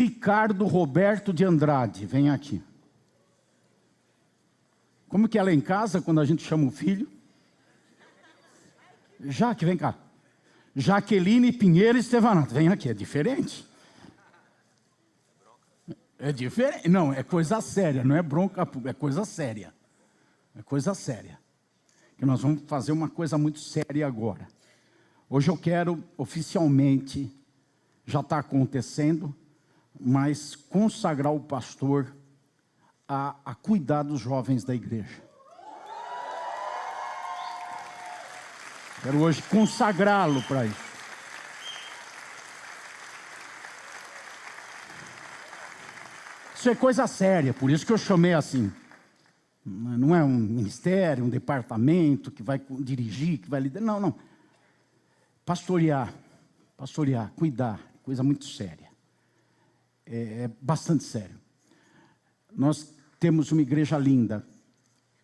Ricardo Roberto de Andrade, vem aqui. Como que é lá em casa, quando a gente chama o filho? Jaque, vem cá. Jaqueline Pinheiro Estevanato, vem aqui, é diferente. É diferente, não, é coisa séria, não é bronca, é coisa séria. É coisa séria. Que nós vamos fazer uma coisa muito séria agora. Hoje eu quero, oficialmente, já está acontecendo, mas consagrar o pastor a cuidar dos jovens da igreja. Quero hoje consagrá-lo para isso. Isso é coisa séria, por isso que eu chamei assim. Não é um ministério, um departamento que vai dirigir, que vai liderar. Não, não. Pastorear, cuidar, coisa muito séria. É bastante sério. Nós temos uma igreja linda,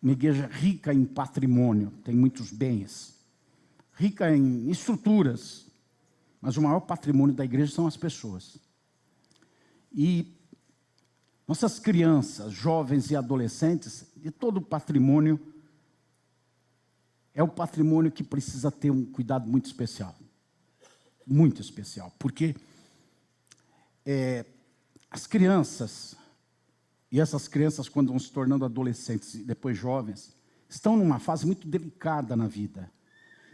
uma igreja rica em patrimônio, tem muitos bens, rica em estruturas, mas o maior patrimônio da igreja são as pessoas. E nossas crianças, jovens e adolescentes, de todo o patrimônio, é o patrimônio que precisa ter um cuidado muito especial. Muito especial, porque as crianças, e essas crianças quando vão se tornando adolescentes e depois jovens, estão numa fase muito delicada na vida.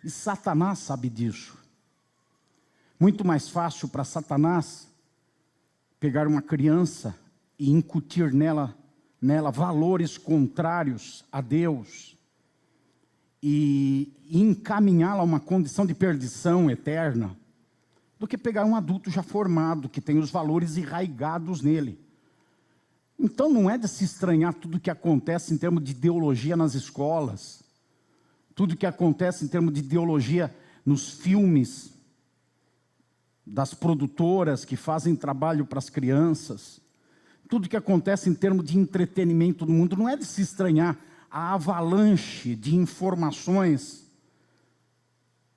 E Satanás sabe disso. Muito mais fácil para Satanás pegar uma criança e incutir nela valores contrários a Deus e encaminhá-la a uma condição de perdição eterna, do que pegar um adulto já formado, que tem os valores enraigados nele. Então não é de se estranhar tudo que acontece em termos de ideologia nas escolas, tudo que acontece em termos de ideologia nos filmes, das produtoras que fazem trabalho para as crianças, tudo que acontece em termos de entretenimento no mundo, não é de se estranhar a avalanche de informações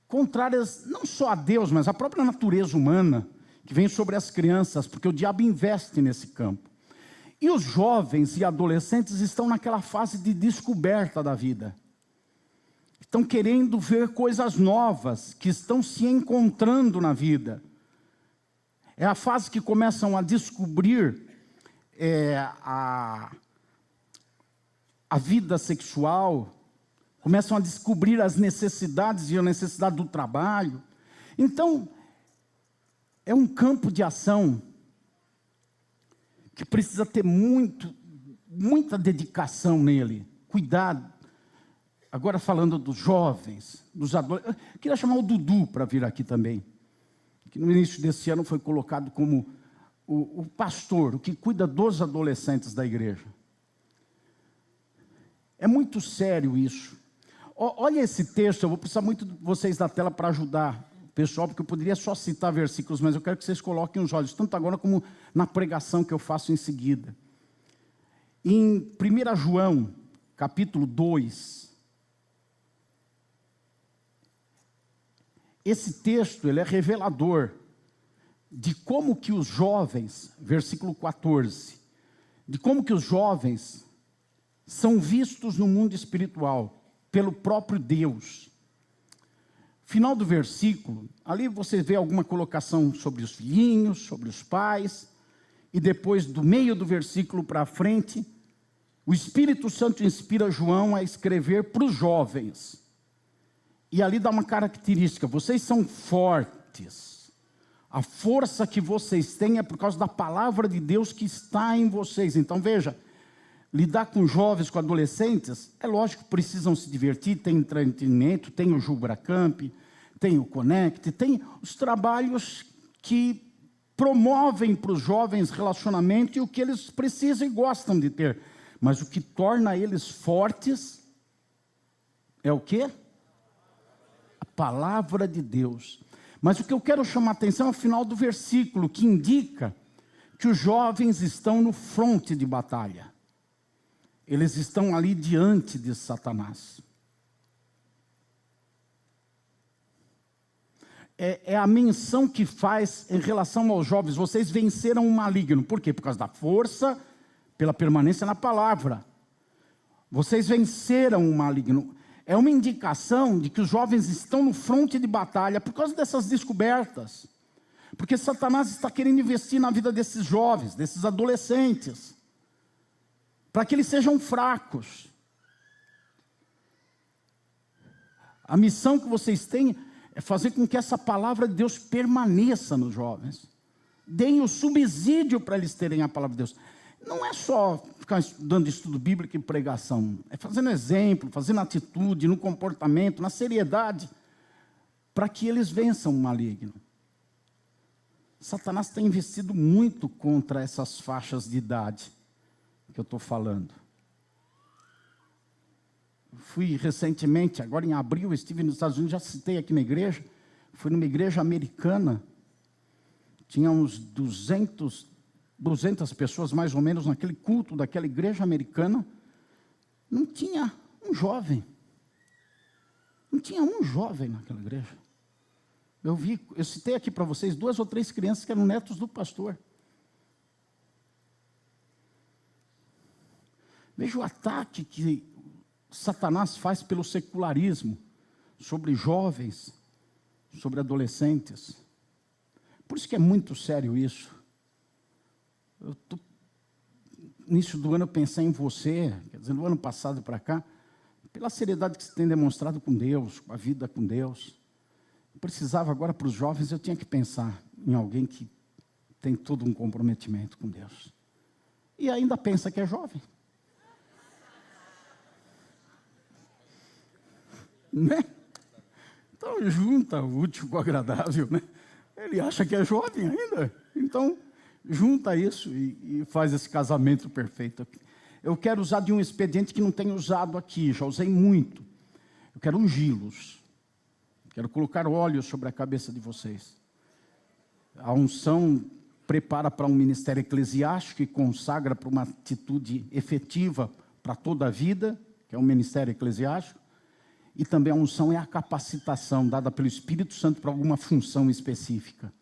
contrárias não só a Deus, mas à própria natureza humana, que vem sobre as crianças, porque o diabo investe nesse campo. E os jovens e adolescentes estão naquela fase de descoberta da vida. Estão querendo ver coisas novas, que estão se encontrando na vida. É a fase que começam a descobrir a vida sexual, começam a descobrir as necessidades e a necessidade do trabalho. Então, é um campo de ação que precisa ter muita dedicação nele, cuidado. Agora falando dos jovens, dos adolescentes, eu queria chamar o Dudu para vir aqui também, que no início desse ano foi colocado como o pastor, o que cuida dos adolescentes da igreja. É muito sério isso. Olha esse texto, eu vou precisar muito de vocês da tela para ajudar o pessoal, porque eu poderia só citar versículos, mas eu quero que vocês coloquem os olhos, tanto agora como na pregação que eu faço em seguida. Em 1 João, capítulo 2, esse texto ele é revelador de como que os jovens, versículo 14, de como que os jovens são vistos no mundo espiritual pelo próprio Deus. Final do versículo, ali você vê alguma colocação sobre os filhinhos, sobre os pais, e depois do meio do versículo para frente, o Espírito Santo inspira João a escrever para os jovens. E ali dá uma característica: vocês são fortes. A força que vocês têm é por causa da palavra de Deus que está em vocês. Então veja, lidar com jovens, com adolescentes, é lógico que precisam se divertir, tem entretenimento, tem o Jubracamp, tem o Connect, tem os trabalhos que promovem para os jovens relacionamento e o que eles precisam e gostam de ter. Mas o que torna eles fortes é o quê? A palavra de Deus. Mas o que eu quero chamar a atenção é o final do versículo, que indica que os jovens estão no fronte de batalha. Eles estão ali diante de Satanás. é a menção que faz em relação aos jovens. Vocês venceram o maligno. Por quê? Por causa da força, pela permanência na palavra. Vocês venceram o maligno. É uma indicação de que os jovens estão no fronte de batalha por causa dessas descobertas. Porque Satanás está querendo investir na vida desses jovens, desses adolescentes, para que eles sejam fracos. A missão que vocês têm é fazer com que essa palavra de Deus permaneça nos jovens. Deem o subsídio para eles terem a palavra de Deus. Não é só ficar estudando estudo bíblico e pregação. É fazendo exemplo, fazendo atitude, no comportamento, na seriedade, para que eles vençam o maligno. Satanás tem investido muito contra essas faixas de idade que eu estou falando. Fui recentemente, agora em abril, estive nos Estados Unidos, já citei aqui na igreja, fui numa igreja americana, tinha uns 200 pessoas mais ou menos naquele culto daquela igreja americana, não tinha um jovem. Não tinha um jovem naquela igreja. Eu citei aqui para vocês 2 ou 3 crianças que eram netos do pastor. Veja o ataque que Satanás faz pelo secularismo sobre jovens, sobre adolescentes. Por isso que é muito sério isso. No início do ano eu pensei em você, quer dizer, no ano passado para cá, pela seriedade que você tem demonstrado com Deus, com a vida com Deus. Eu precisava agora para os jovens, eu tinha que pensar em alguém que tem todo um comprometimento com Deus. E ainda pensa que é jovem. Né? Então junta o útil com o agradável, né? Ele acha que é jovem ainda. Então junta isso e faz esse casamento perfeito. Eu quero usar de um expediente que não tenho usado aqui, já usei muito. Eu quero ungí-los. Quero colocar óleo sobre a cabeça de vocês. A unção prepara para um ministério eclesiástico e consagra para uma atitude efetiva para toda a vida, que é um ministério eclesiástico. E também a unção é a capacitação dada pelo Espírito Santo para alguma função específica.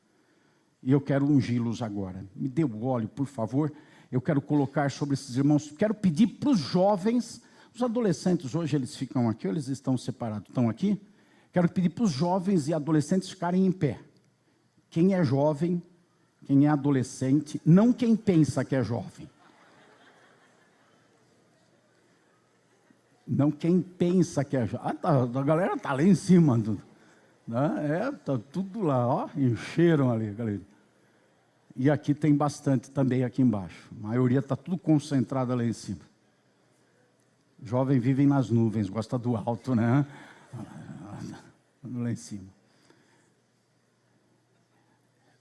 E eu quero ungí-los agora. Me dê o óleo, por favor. Eu quero colocar sobre esses irmãos. Quero pedir para os jovens, os adolescentes, hoje eles ficam aqui ou eles estão separados? Estão aqui? Quero pedir para os jovens e adolescentes ficarem em pé. Quem é jovem, quem é adolescente, não quem pensa que é jovem. Não quem pensa que é jovem. A galera está lá em cima. Está tudo lá, ó, encheram ali, galera. E aqui tem bastante também aqui embaixo. A maioria está tudo concentrada lá em cima. Jovem vivem nas nuvens, gosta do alto, né? Lá em cima.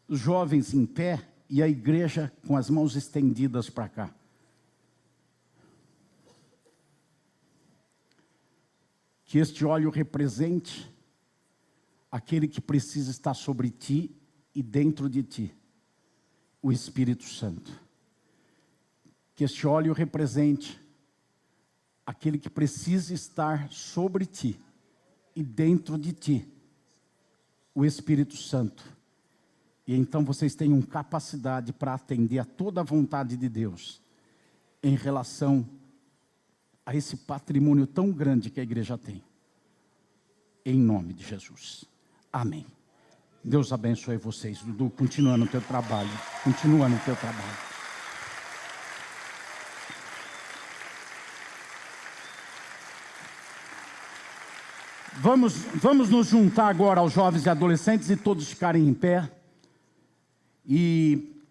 Os jovens em pé e a igreja com as mãos estendidas para cá. Que este óleo represente aquele que precisa estar sobre ti e dentro de ti, o Espírito Santo. Que este óleo represente aquele que precisa estar sobre ti e dentro de ti, o Espírito Santo. E então vocês tenham capacidade para atender a toda a vontade de Deus em relação a esse patrimônio tão grande que a igreja tem. Em nome de Jesus. Amém. Deus abençoe vocês, Dudu. Continua no teu trabalho. Continua no teu trabalho. Vamos nos juntar agora aos jovens e adolescentes e todos ficarem em pé. E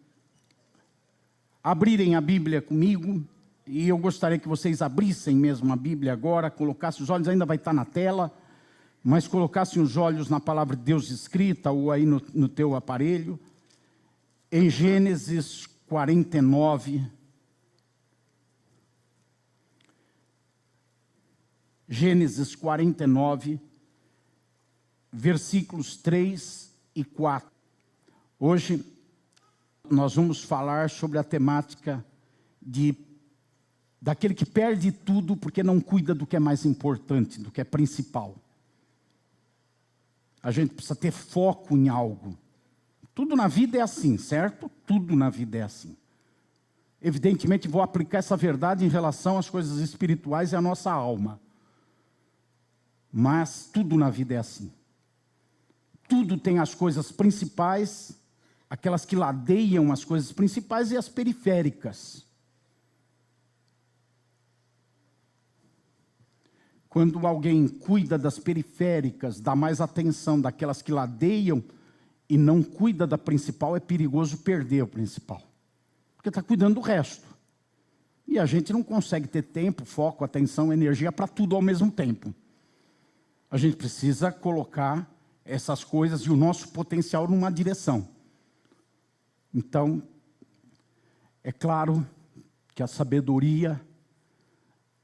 abrirem a Bíblia comigo. E eu gostaria que vocês abrissem mesmo a Bíblia agora, colocassem os olhos, ainda vai estar na tela, mas colocassem os olhos na palavra de Deus escrita ou aí no teu aparelho, em Gênesis 49. Gênesis 49, versículos 3 e 4. Hoje nós vamos falar sobre a temática daquele que perde tudo porque não cuida do que é mais importante, do que é principal. A gente precisa ter foco em algo. Tudo na vida é assim, certo? Tudo na vida é assim. Evidentemente, vou aplicar essa verdade em relação às coisas espirituais e à nossa alma. Mas tudo na vida é assim. Tudo tem as coisas principais, aquelas que ladeiam as coisas principais e as periféricas. Quando alguém cuida das periféricas, dá mais atenção daquelas que ladeiam e não cuida da principal, é perigoso perder o principal. Porque está cuidando do resto. E a gente não consegue ter tempo, foco, atenção, energia para tudo ao mesmo tempo. A gente precisa colocar essas coisas e o nosso potencial numa direção. Então, é claro que a sabedoria,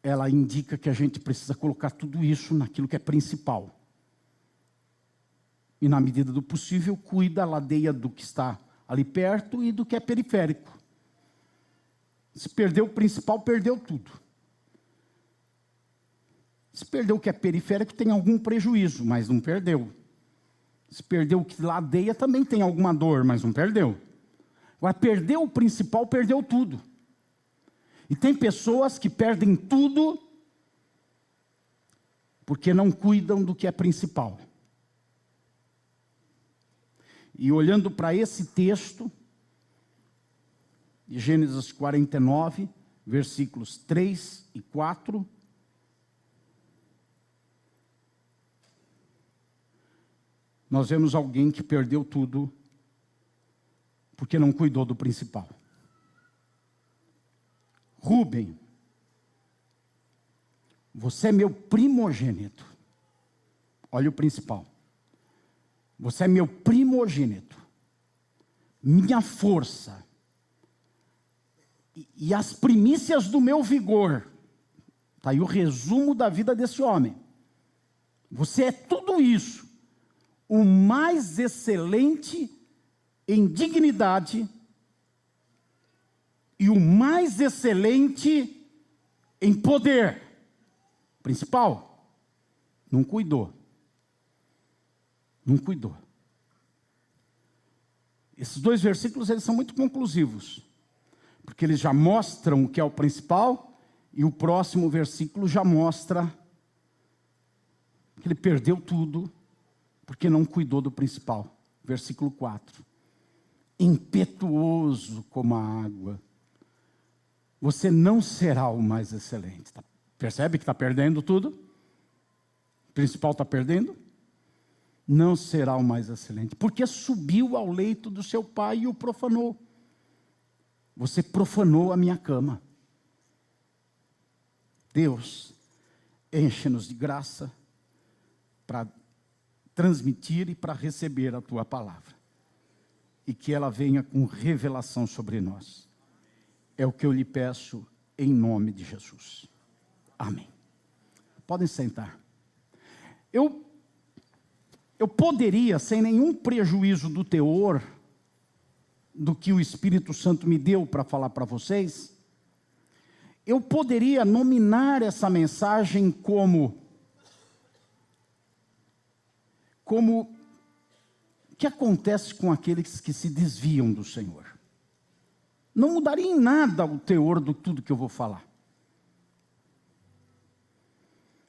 ela indica que a gente precisa colocar tudo isso naquilo que é principal. E na medida do possível, cuida, ladeia do que está ali perto e do que é periférico. Se perdeu o principal, perdeu tudo. Se perdeu o que é periférico, tem algum prejuízo, mas não perdeu. Se perdeu o que ladeia, também tem alguma dor, mas não perdeu. Agora, perdeu o principal, perdeu tudo. E tem pessoas que perdem tudo porque não cuidam do que é principal. E olhando para esse texto, de Gênesis 49, versículos 3 e 4, nós vemos alguém que perdeu tudo porque não cuidou do principal. Rúben, você é meu primogênito. Olha o principal. Você é meu primogênito, minha força e as primícias do meu vigor. Está aí o resumo da vida desse homem. Você é tudo isso, o mais excelente em dignidade e o mais excelente em poder. Principal, não cuidou. Não cuidou. Esses dois versículos, eles são muito conclusivos, porque eles já mostram o que é o principal, e o próximo versículo já mostra que ele perdeu tudo, porque não cuidou do principal. Versículo 4. Impetuoso como a água, você não será o mais excelente. Percebe que está perdendo tudo? O principal está perdendo? Não será o mais excelente, porque subiu ao leito do seu pai e o profanou. Você profanou a minha cama. Deus, enche-nos de graça para transmitir e para receber a tua palavra. E que ela venha com revelação sobre nós. É o que eu lhe peço em nome de Jesus. Amém. Podem sentar. Eu poderia, sem nenhum prejuízo do teor, do que o Espírito Santo me deu para falar para vocês, eu poderia nominar essa mensagem como o que acontece com aqueles que se desviam do Senhor. Não mudaria em nada o teor de tudo que eu vou falar.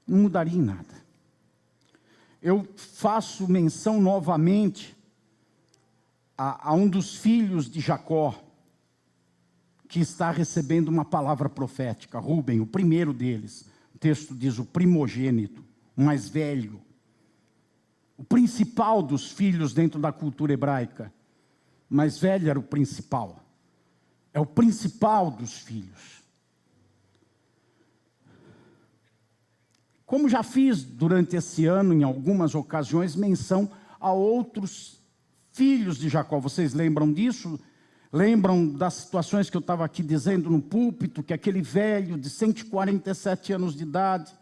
Não mudaria em nada. Eu faço menção novamente a um dos filhos de Jacó, que está recebendo uma palavra profética, Rúben, o primeiro deles. O texto diz o primogênito, o mais velho, o principal dos filhos dentro da cultura hebraica. O mais velho era o principal. É o principal dos filhos. Como já fiz durante esse ano, em algumas ocasiões, menção a outros filhos de Jacó. Vocês lembram disso? Lembram das situações que eu estava aqui dizendo no púlpito, que aquele velho de 147 anos de idade,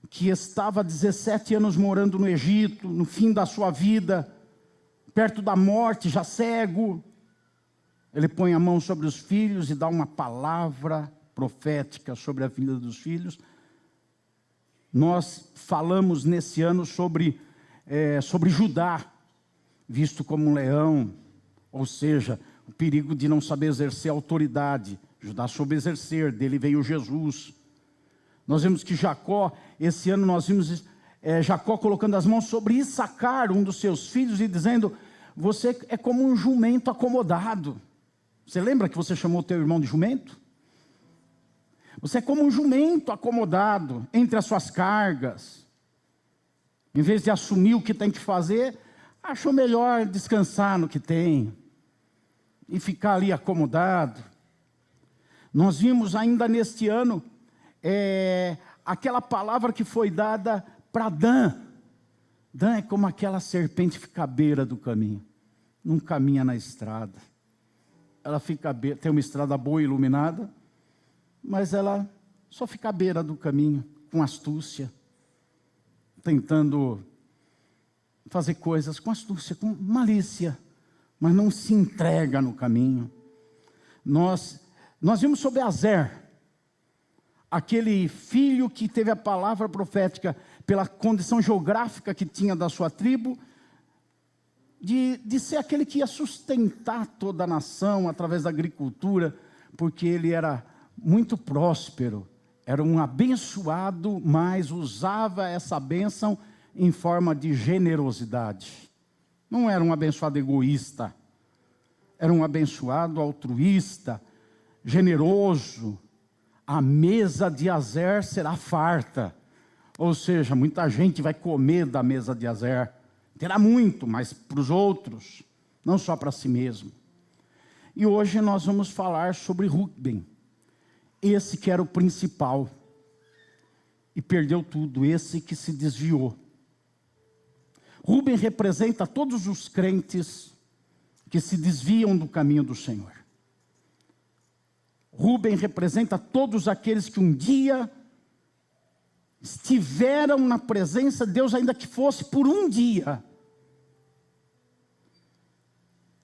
que estava 17 anos morando no Egito, no fim da sua vida, perto da morte, já cego, ele põe a mão sobre os filhos e dá uma palavra profética sobre a vida dos filhos. Nós falamos nesse ano sobre sobre Judá, visto como um leão, ou seja, o perigo de não saber exercer autoridade. Judá soube exercer, dele veio Jesus. Nós vemos que Jacó, esse ano nós vimos Jacó colocando as mãos sobre Issacar, um dos seus filhos, e dizendo: você é como um jumento acomodado. Você lembra que você chamou teu irmão de jumento? Você é como um jumento acomodado entre as suas cargas. Em vez de assumir o que tem que fazer, achou melhor descansar no que tem e ficar ali acomodado. Nós vimos ainda neste ano aquela palavra que foi dada para Dan. Dan é como aquela serpente que fica à beira do caminho, não caminha na estrada. Ela fica tem uma estrada boa, iluminada, mas ela só fica à beira do caminho, com astúcia, tentando fazer coisas com astúcia, com malícia, mas não se entrega no caminho. Nós vimos sobre Azer, aquele filho que teve a palavra profética pela condição geográfica que tinha da sua tribo, de ser aquele que ia sustentar toda a nação através da agricultura, porque ele era muito próspero, era um abençoado, mas usava essa bênção em forma de generosidade. Não era um abençoado egoísta, era um abençoado altruísta, generoso. A mesa de Azer será farta, ou seja, muita gente vai comer da mesa de Azer. Terá muito, mas para os outros, não só para si mesmo. E hoje nós vamos falar sobre Rúben, esse que era o principal e perdeu tudo, esse que se desviou. Rúben representa todos os crentes que se desviam do caminho do Senhor. Rúben representa todos aqueles que um dia estiveram na presença de Deus, ainda que fosse por um dia.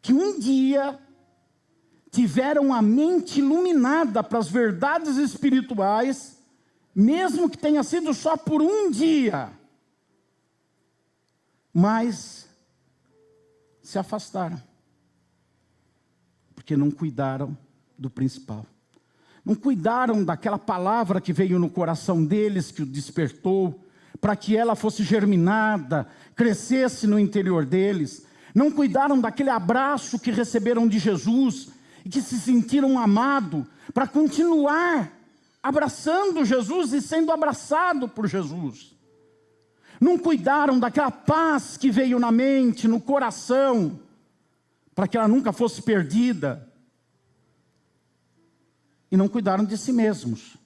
Que um dia tiveram a mente iluminada para as verdades espirituais, mesmo que tenha sido só por um dia, mas se afastaram, porque não cuidaram do principal. Não cuidaram daquela palavra que veio no coração deles, que o despertou, para que ela fosse germinada, crescesse no interior deles. Não cuidaram daquele abraço que receberam de Jesus e que se sentiram amados, para continuar abraçando Jesus e sendo abraçado por Jesus. Não cuidaram daquela paz que veio na mente, no coração, para que ela nunca fosse perdida. E não cuidaram de si mesmos,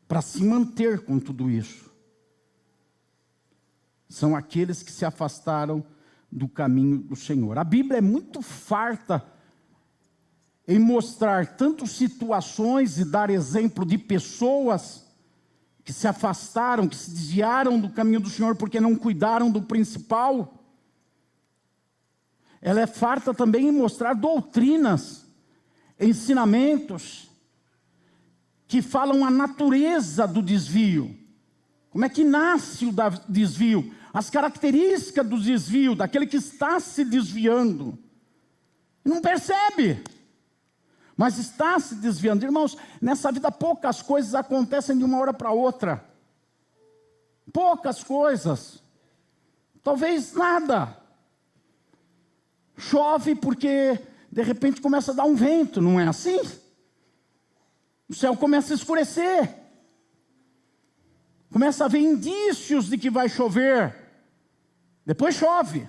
para se manter com tudo isso. São aqueles que se afastaram do caminho do Senhor. A Bíblia é muito farta em mostrar tantas situações e dar exemplo de pessoas que se afastaram, que se desviaram do caminho do Senhor porque não cuidaram do principal. Ela é farta também em mostrar doutrinas, ensinamentos que falam a natureza do desvio. Como é que nasce o desvio? As características do desvio, daquele que está se desviando. Não percebe, mas está se desviando. Irmãos, nessa vida poucas coisas acontecem de uma hora para outra. Poucas coisas. Talvez nada. Chove porque de repente começa a dar um vento, não é assim? O céu começa a escurecer. Começa a haver indícios de que vai chover. Depois chove.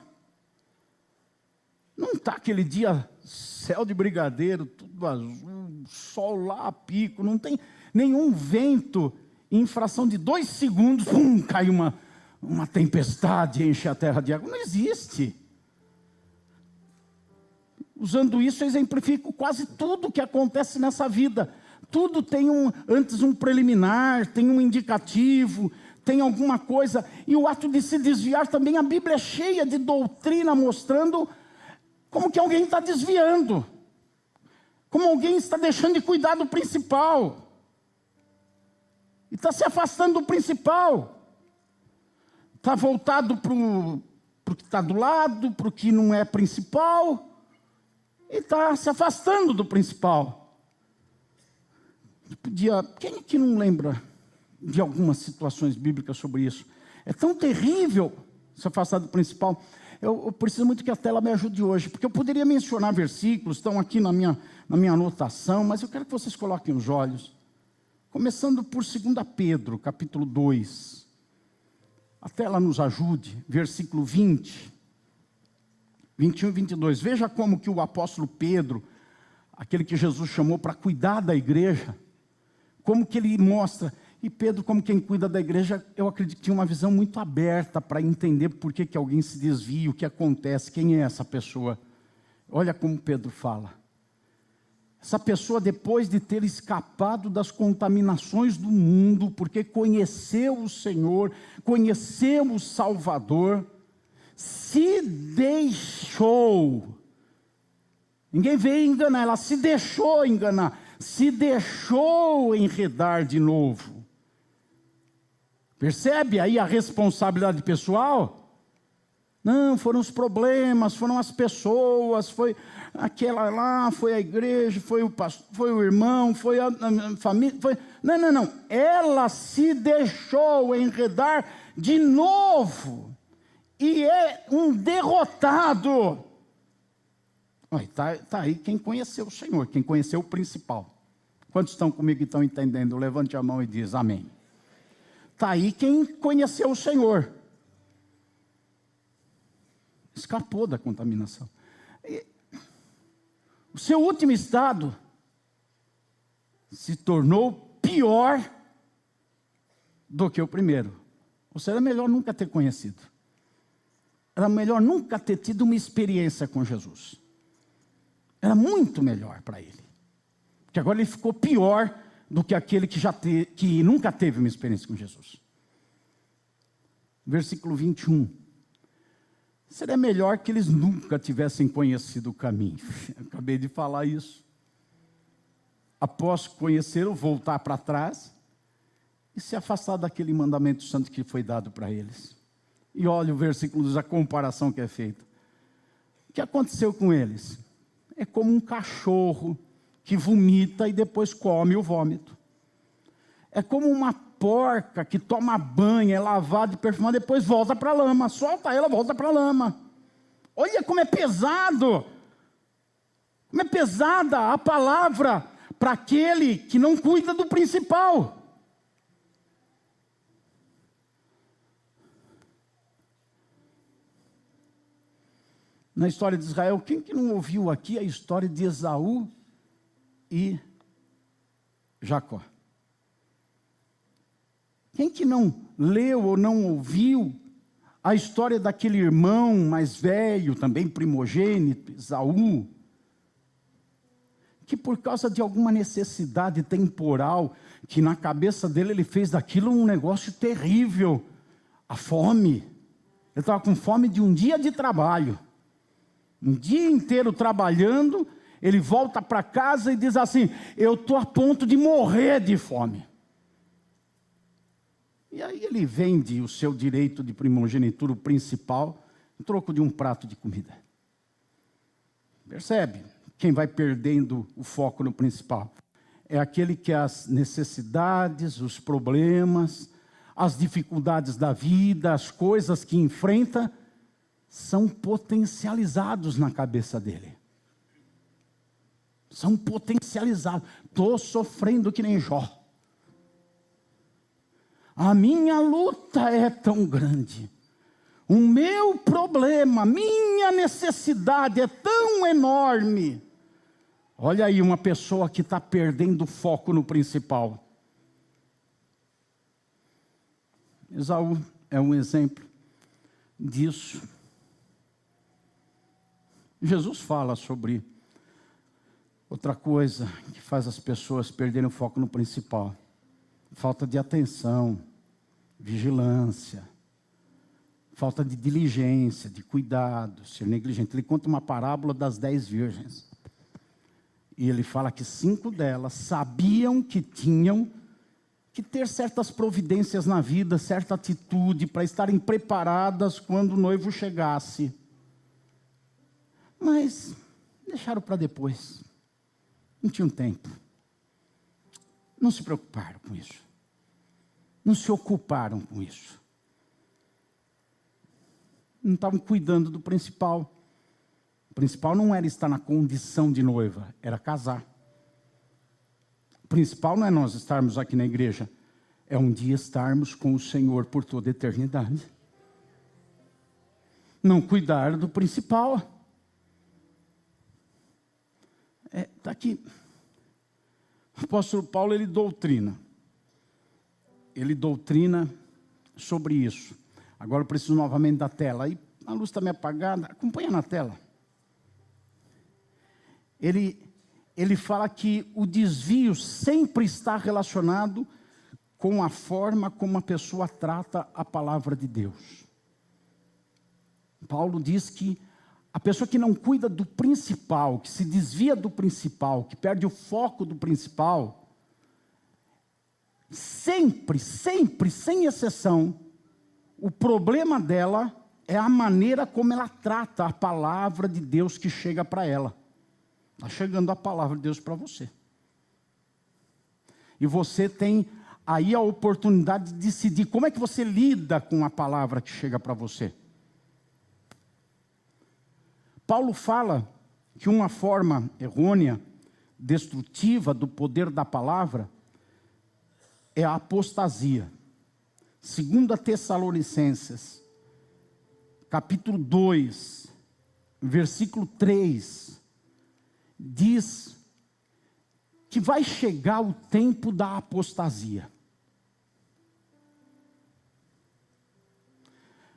Não está aquele dia, céu de brigadeiro, tudo azul, sol lá a pico, não tem nenhum vento. Em fração de 2 segundos, pum, cai uma tempestade e enche a terra de água. Não existe. Usando isso, eu exemplifico quase tudo que acontece nessa vida. Tudo tem antes um preliminar, tem um indicativo, tem alguma coisa. E o ato de se desviar também, a Bíblia é cheia de doutrina mostrando como que alguém está desviando. Como alguém está deixando de cuidar do principal. E está se afastando do principal. está voltado para o que está do lado, para o que não é principal, e está se afastando do principal. Quem que não lembra de algumas situações bíblicas sobre isso? É tão terrível se afastar do principal. Eu preciso muito que a tela me ajude hoje, porque eu poderia mencionar versículos, estão aqui na minha anotação, mas eu quero que vocês coloquem os olhos. Começando por 2 Pedro, capítulo 2. A tela nos ajude, versículo 20, 21 e 22. Veja como que o apóstolo Pedro, aquele que Jesus chamou para cuidar da igreja, como que ele mostra. E Pedro, como quem cuida da igreja, eu acredito que tinha uma visão muito aberta para entender por que alguém se desvia, o que acontece, quem é essa pessoa. Olha como Pedro fala. Essa pessoa, depois de ter escapado das contaminações do mundo, porque conheceu o Senhor, conheceu o Salvador, se deixou. Ninguém veio enganar, ela se deixou enganar, se deixou enredar de novo. Percebe aí a responsabilidade pessoal? Não, foram os problemas, foram as pessoas, foi aquela lá, foi a igreja, foi o pastor, foi o irmão, foi a família, foi... Não. Ela se deixou enredar de novo. E é um derrotado. Está aí quem conheceu o Senhor, quem conheceu o principal. Quantos estão comigo e estão entendendo? Levante a mão e diz amém. Está aí quem conheceu o Senhor. Escapou da contaminação. O seu último estado se tornou pior do que o primeiro. Ou seja, era melhor nunca ter conhecido. Era melhor nunca ter tido uma experiência com Jesus. Era muito melhor para ele. Porque agora ele ficou pior do que aquele que nunca teve uma experiência com Jesus. Versículo 21. Seria melhor que eles nunca tivessem conhecido o caminho. Acabei de falar isso. Após conhecê-lo, voltar para trás e se afastar daquele mandamento santo que foi dado para eles. E olha o versículo, a comparação que é feita. O que aconteceu com eles? É como um cachorro que vomita e depois come o vômito. É como uma porca que toma banho, é lavada e perfumada, depois volta para a lama. Solta ela, volta para a lama. Olha como é pesado. Como é pesada a palavra para aquele que não cuida do principal. Na história de Israel, quem que não ouviu aqui a história de Esaú e Jacó? Quem que não leu ou não ouviu a história daquele irmão mais velho, também primogênito, Esaú, que por causa de alguma necessidade temporal, que na cabeça dele ele fez daquilo um negócio terrível, a fome. Ele estava com fome de um dia de trabalho. Um dia inteiro trabalhando, ele volta para casa e diz assim: eu estou a ponto de morrer de fome. E aí ele vende o seu direito de primogenitura principal em troco de um prato de comida. Percebe? Quem vai perdendo o foco no principal é aquele que as necessidades, os problemas, as dificuldades da vida, as coisas que enfrenta, são potencializados na cabeça dele. São potencializados. Estou sofrendo que nem Jó. A minha luta é tão grande. O meu problema, minha necessidade é tão enorme. Olha aí uma pessoa que está perdendo o foco no principal. Esaú é um exemplo disso. Jesus fala sobre outra coisa que faz as pessoas perderem o foco no principal. Falta de atenção, vigilância, falta de diligência, de cuidado, ser negligente. Ele conta uma parábola das 10 virgens. E ele fala que 5 delas sabiam que tinham que ter certas providências na vida, certa atitude, para estarem preparadas quando o noivo chegasse. Mas deixaram para depois. Não tinham tempo. Não se preocuparam com isso. Não se ocuparam com isso. Não estavam cuidando do principal. O principal não era estar na condição de noiva, era casar. O principal não é nós estarmos aqui na igreja, é um dia estarmos com o Senhor por toda a eternidade. Não cuidar do principal. Está aqui. O apóstolo Paulo, ele doutrina sobre isso. Agora eu preciso novamente da tela. Aí a luz está meio apagada. Acompanha na tela. Ele fala que o desvio sempre está relacionado com a forma como a pessoa trata a palavra de Deus. Paulo diz que a pessoa que não cuida do principal, que se desvia do principal, que perde o foco do principal, sempre, sem exceção, o problema dela é a maneira como ela trata a palavra de Deus que chega para ela. Está chegando a palavra de Deus para você. E você tem aí a oportunidade de decidir como é que você lida com a palavra que chega para você. Paulo fala que uma forma errônea, destrutiva do poder da palavra é a apostasia. 2 Tessalonicenses, capítulo 2, versículo 3, diz que vai chegar o tempo da apostasia.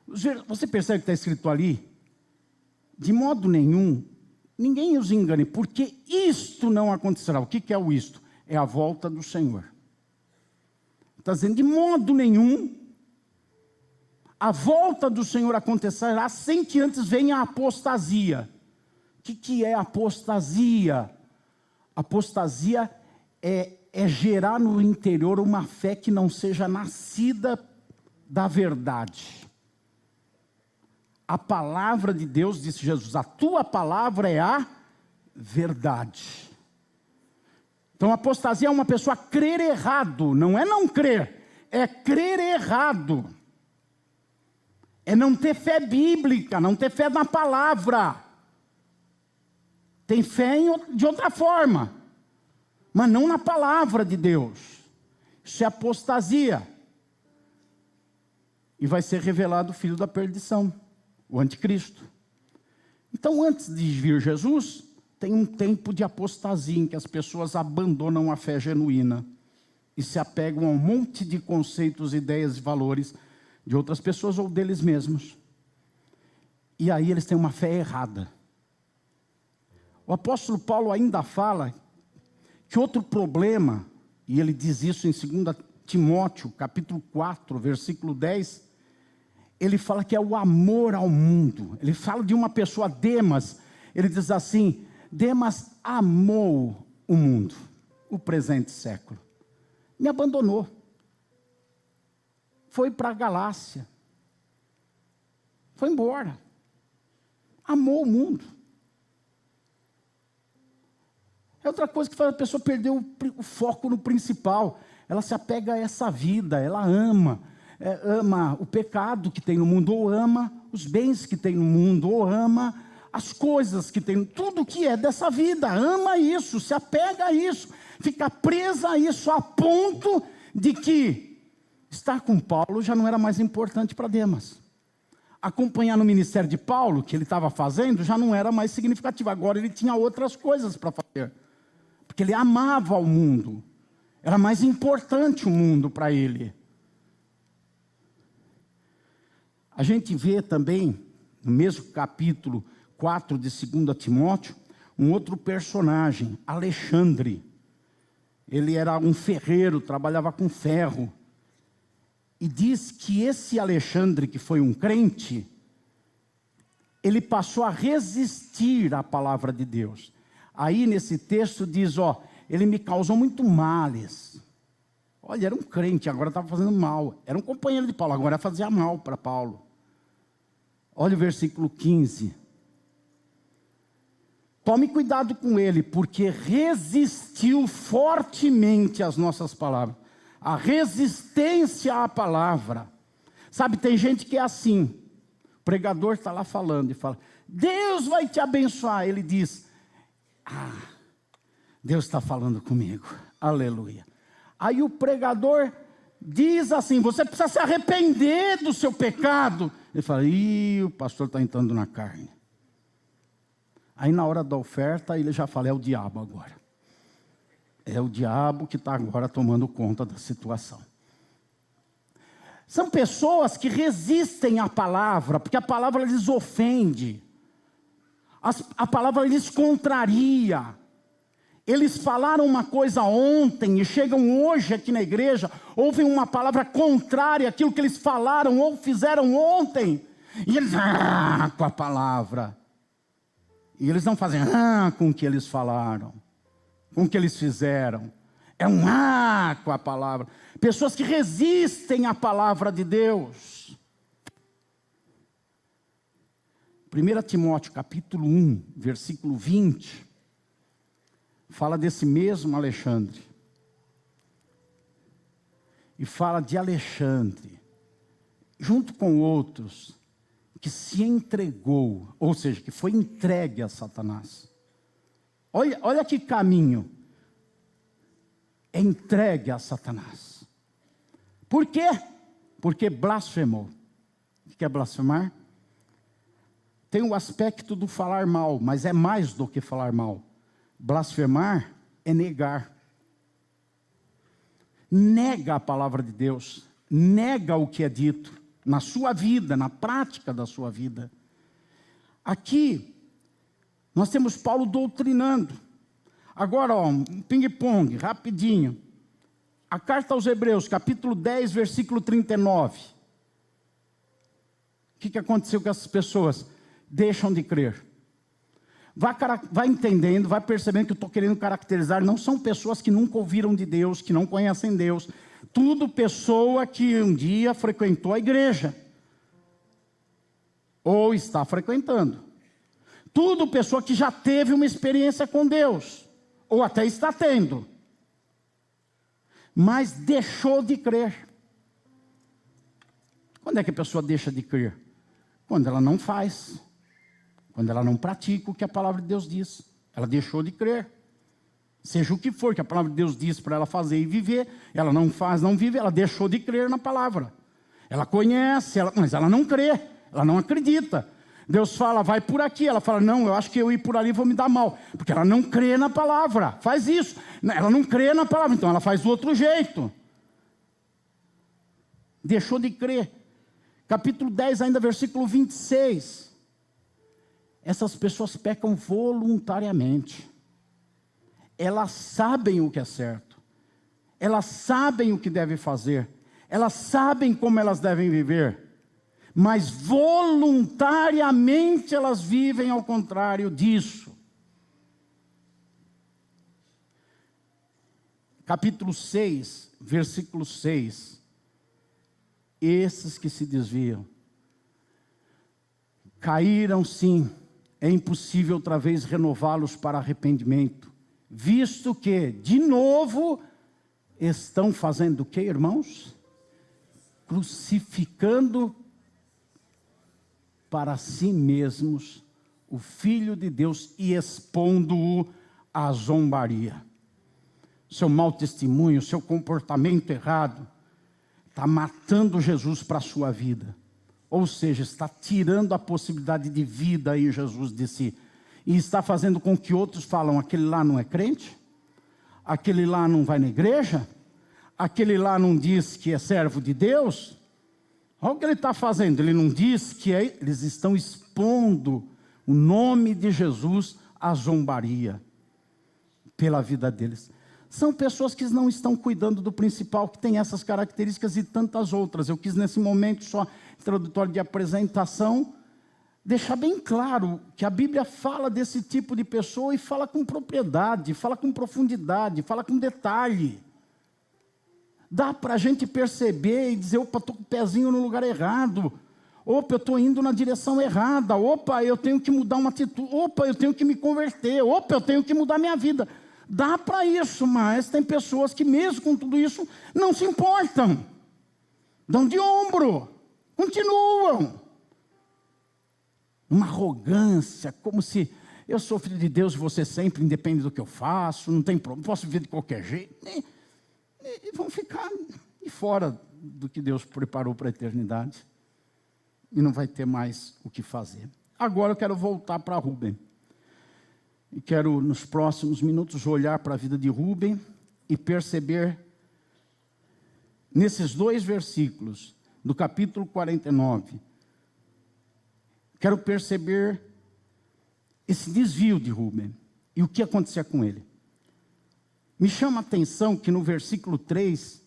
Você percebe que está escrito ali? De modo nenhum, ninguém os engane, porque isto não acontecerá. O que é o isto? É a volta do Senhor. Está dizendo, de modo nenhum, a volta do Senhor acontecerá sem que antes venha a apostasia. O que é apostasia? Apostasia é gerar no interior uma fé que não seja nascida da verdade. A palavra de Deus, disse Jesus, a tua palavra é a verdade. Então, apostasia é uma pessoa crer errado, não é não crer, é crer errado. É não ter fé bíblica, não ter fé na palavra. Tem fé de outra forma, mas não na palavra de Deus. Isso é apostasia. E vai ser revelado o filho da perdição, o anticristo. Então, antes de vir Jesus, tem um tempo de apostasia em que as pessoas abandonam a fé genuína e se apegam a um monte de conceitos, ideias e valores de outras pessoas ou deles mesmos. E aí eles têm uma fé errada. O apóstolo Paulo ainda fala que outro problema, e ele diz isso em 2 Timóteo, capítulo 4, versículo 10, ele fala que é o amor ao mundo. Ele fala de uma pessoa, Demas, ele diz assim, Demas amou o mundo, o presente século. Me abandonou. Foi para a Galácia. Foi embora. Amou o mundo. É outra coisa que faz a pessoa perder o foco no principal. Ela se apega a essa vida, ela ama o pecado que tem no mundo, ou ama os bens que tem no mundo, ou ama as coisas que tem, tudo que é dessa vida, ama isso, se apega a isso, fica presa a isso, a ponto de que estar com Paulo já não era mais importante para Demas. Acompanhar no ministério de Paulo, que ele estava fazendo, já não era mais significativo. Agora ele tinha outras coisas para fazer. Porque ele amava o mundo. Era mais importante o mundo para ele. A gente vê também, no mesmo capítulo 4 de 2 Timóteo, um outro personagem, Alexandre. Ele era um ferreiro, trabalhava com ferro. E diz que esse Alexandre, que foi um crente, ele passou a resistir à palavra de Deus. Aí nesse texto diz, ele me causou muito males. Olha, era um crente, agora estava fazendo mal. Era um companheiro de Paulo, agora fazia mal para Paulo. Olha o versículo 15. Tome cuidado com ele, porque resistiu fortemente às nossas palavras. A resistência à palavra. Sabe, tem gente que é assim. O pregador está lá falando e fala, Deus vai te abençoar. Ele diz, Deus está falando comigo. Aleluia. Aí o pregador diz assim, você precisa se arrepender do seu pecado. Ele fala, o pastor está entrando na carne. Aí na hora da oferta ele já fala, é o diabo agora. É o diabo que está agora tomando conta da situação. São pessoas que resistem à palavra, porque a palavra lhes ofende. A palavra lhes contraria. Eles falaram uma coisa ontem e chegam hoje aqui na igreja, ouvem uma palavra contrária àquilo que eles falaram ou fizeram ontem. E eles, com a palavra. E eles não fazem com o que eles falaram, com o que eles fizeram. É um com a palavra. Pessoas que resistem à palavra de Deus. 1 Timóteo capítulo 1, versículo 20, fala desse mesmo Alexandre. E fala de Alexandre, junto com outros, que se entregou, ou seja, que foi entregue a Satanás. Olha que caminho. É entregue a Satanás. Por quê? Porque blasfemou. O que é blasfemar? Tem o aspecto do falar mal, mas é mais do que falar mal. Blasfemar é negar. Nega a palavra de Deus, nega o que é dito na sua vida, na prática da sua vida. Aqui, nós temos Paulo doutrinando. Agora, um ping-pong, rapidinho. A carta aos Hebreus, capítulo 10, versículo 39. O que aconteceu com essas pessoas? Deixam de crer. Vai entendendo, vai percebendo que eu estou querendo caracterizar, não são pessoas que nunca ouviram de Deus, que não conhecem Deus. Tudo pessoa que um dia frequentou a igreja. Ou está frequentando. Tudo pessoa que já teve uma experiência com Deus. Ou até está tendo. Mas deixou de crer. Quando é que a pessoa deixa de crer? Quando ela não faz. Quando ela não pratica o que a palavra de Deus diz. Ela deixou de crer. Seja o que for que a palavra de Deus diz para ela fazer e viver, ela não faz, não vive, ela deixou de crer na palavra. Ela conhece, mas ela não crê, ela não acredita. Deus fala, vai por aqui. Ela fala, não, eu acho que eu ir por ali vou me dar mal. Porque ela não crê na palavra, faz isso. Ela não crê na palavra, então ela faz do outro jeito. Deixou de crer. Capítulo 10, ainda versículo 26. Essas pessoas pecam voluntariamente. Elas sabem o que é certo. Elas sabem o que devem fazer. Elas sabem como elas devem viver. Mas voluntariamente elas vivem ao contrário disso. Capítulo 6, versículo 6. Esses que se desviam caíram sim. É impossível outra vez renová-los para arrependimento, visto que, de novo, estão fazendo o que, irmãos? Crucificando para si mesmos o Filho de Deus e expondo-o à zombaria. Seu mau testemunho, seu comportamento errado, está matando Jesus para a sua vida. Ou seja, está tirando a possibilidade de vida em Jesus de si. E está fazendo com que outros falam, aquele lá não é crente? Aquele lá não vai na igreja? Aquele lá não diz que é servo de Deus? Olha o que ele está fazendo. Ele não diz que é... Eles estão expondo o nome de Jesus à zombaria pela vida deles. São pessoas que não estão cuidando do principal, que tem essas características e tantas outras. Eu quis nesse momento, só introdutório de apresentação, deixar bem claro que a Bíblia fala desse tipo de pessoa e fala com propriedade, fala com profundidade, fala com detalhe. Dá para a gente perceber e dizer, opa, estou com o pezinho no lugar errado. Opa, eu estou indo na direção errada. Opa, eu tenho que mudar uma atitude. Opa, eu tenho que me converter. Opa, eu tenho que mudar minha vida. Dá para isso, mas tem pessoas que mesmo com tudo isso não se importam. Dão de ombro. Continuam. Uma arrogância, como se eu sou filho de Deus e você sempre, independe do que eu faço, não tem problema, posso viver de qualquer jeito. E vão ficar fora do que Deus preparou para a eternidade. E não vai ter mais o que fazer. Agora eu quero voltar para Rúben. E quero, nos próximos minutos, olhar para a vida de Rúben e perceber, nesses 2 versículos, do capítulo 49, quero perceber esse desvio de Rúben e o que acontecia com ele. Me chama a atenção que no versículo 3,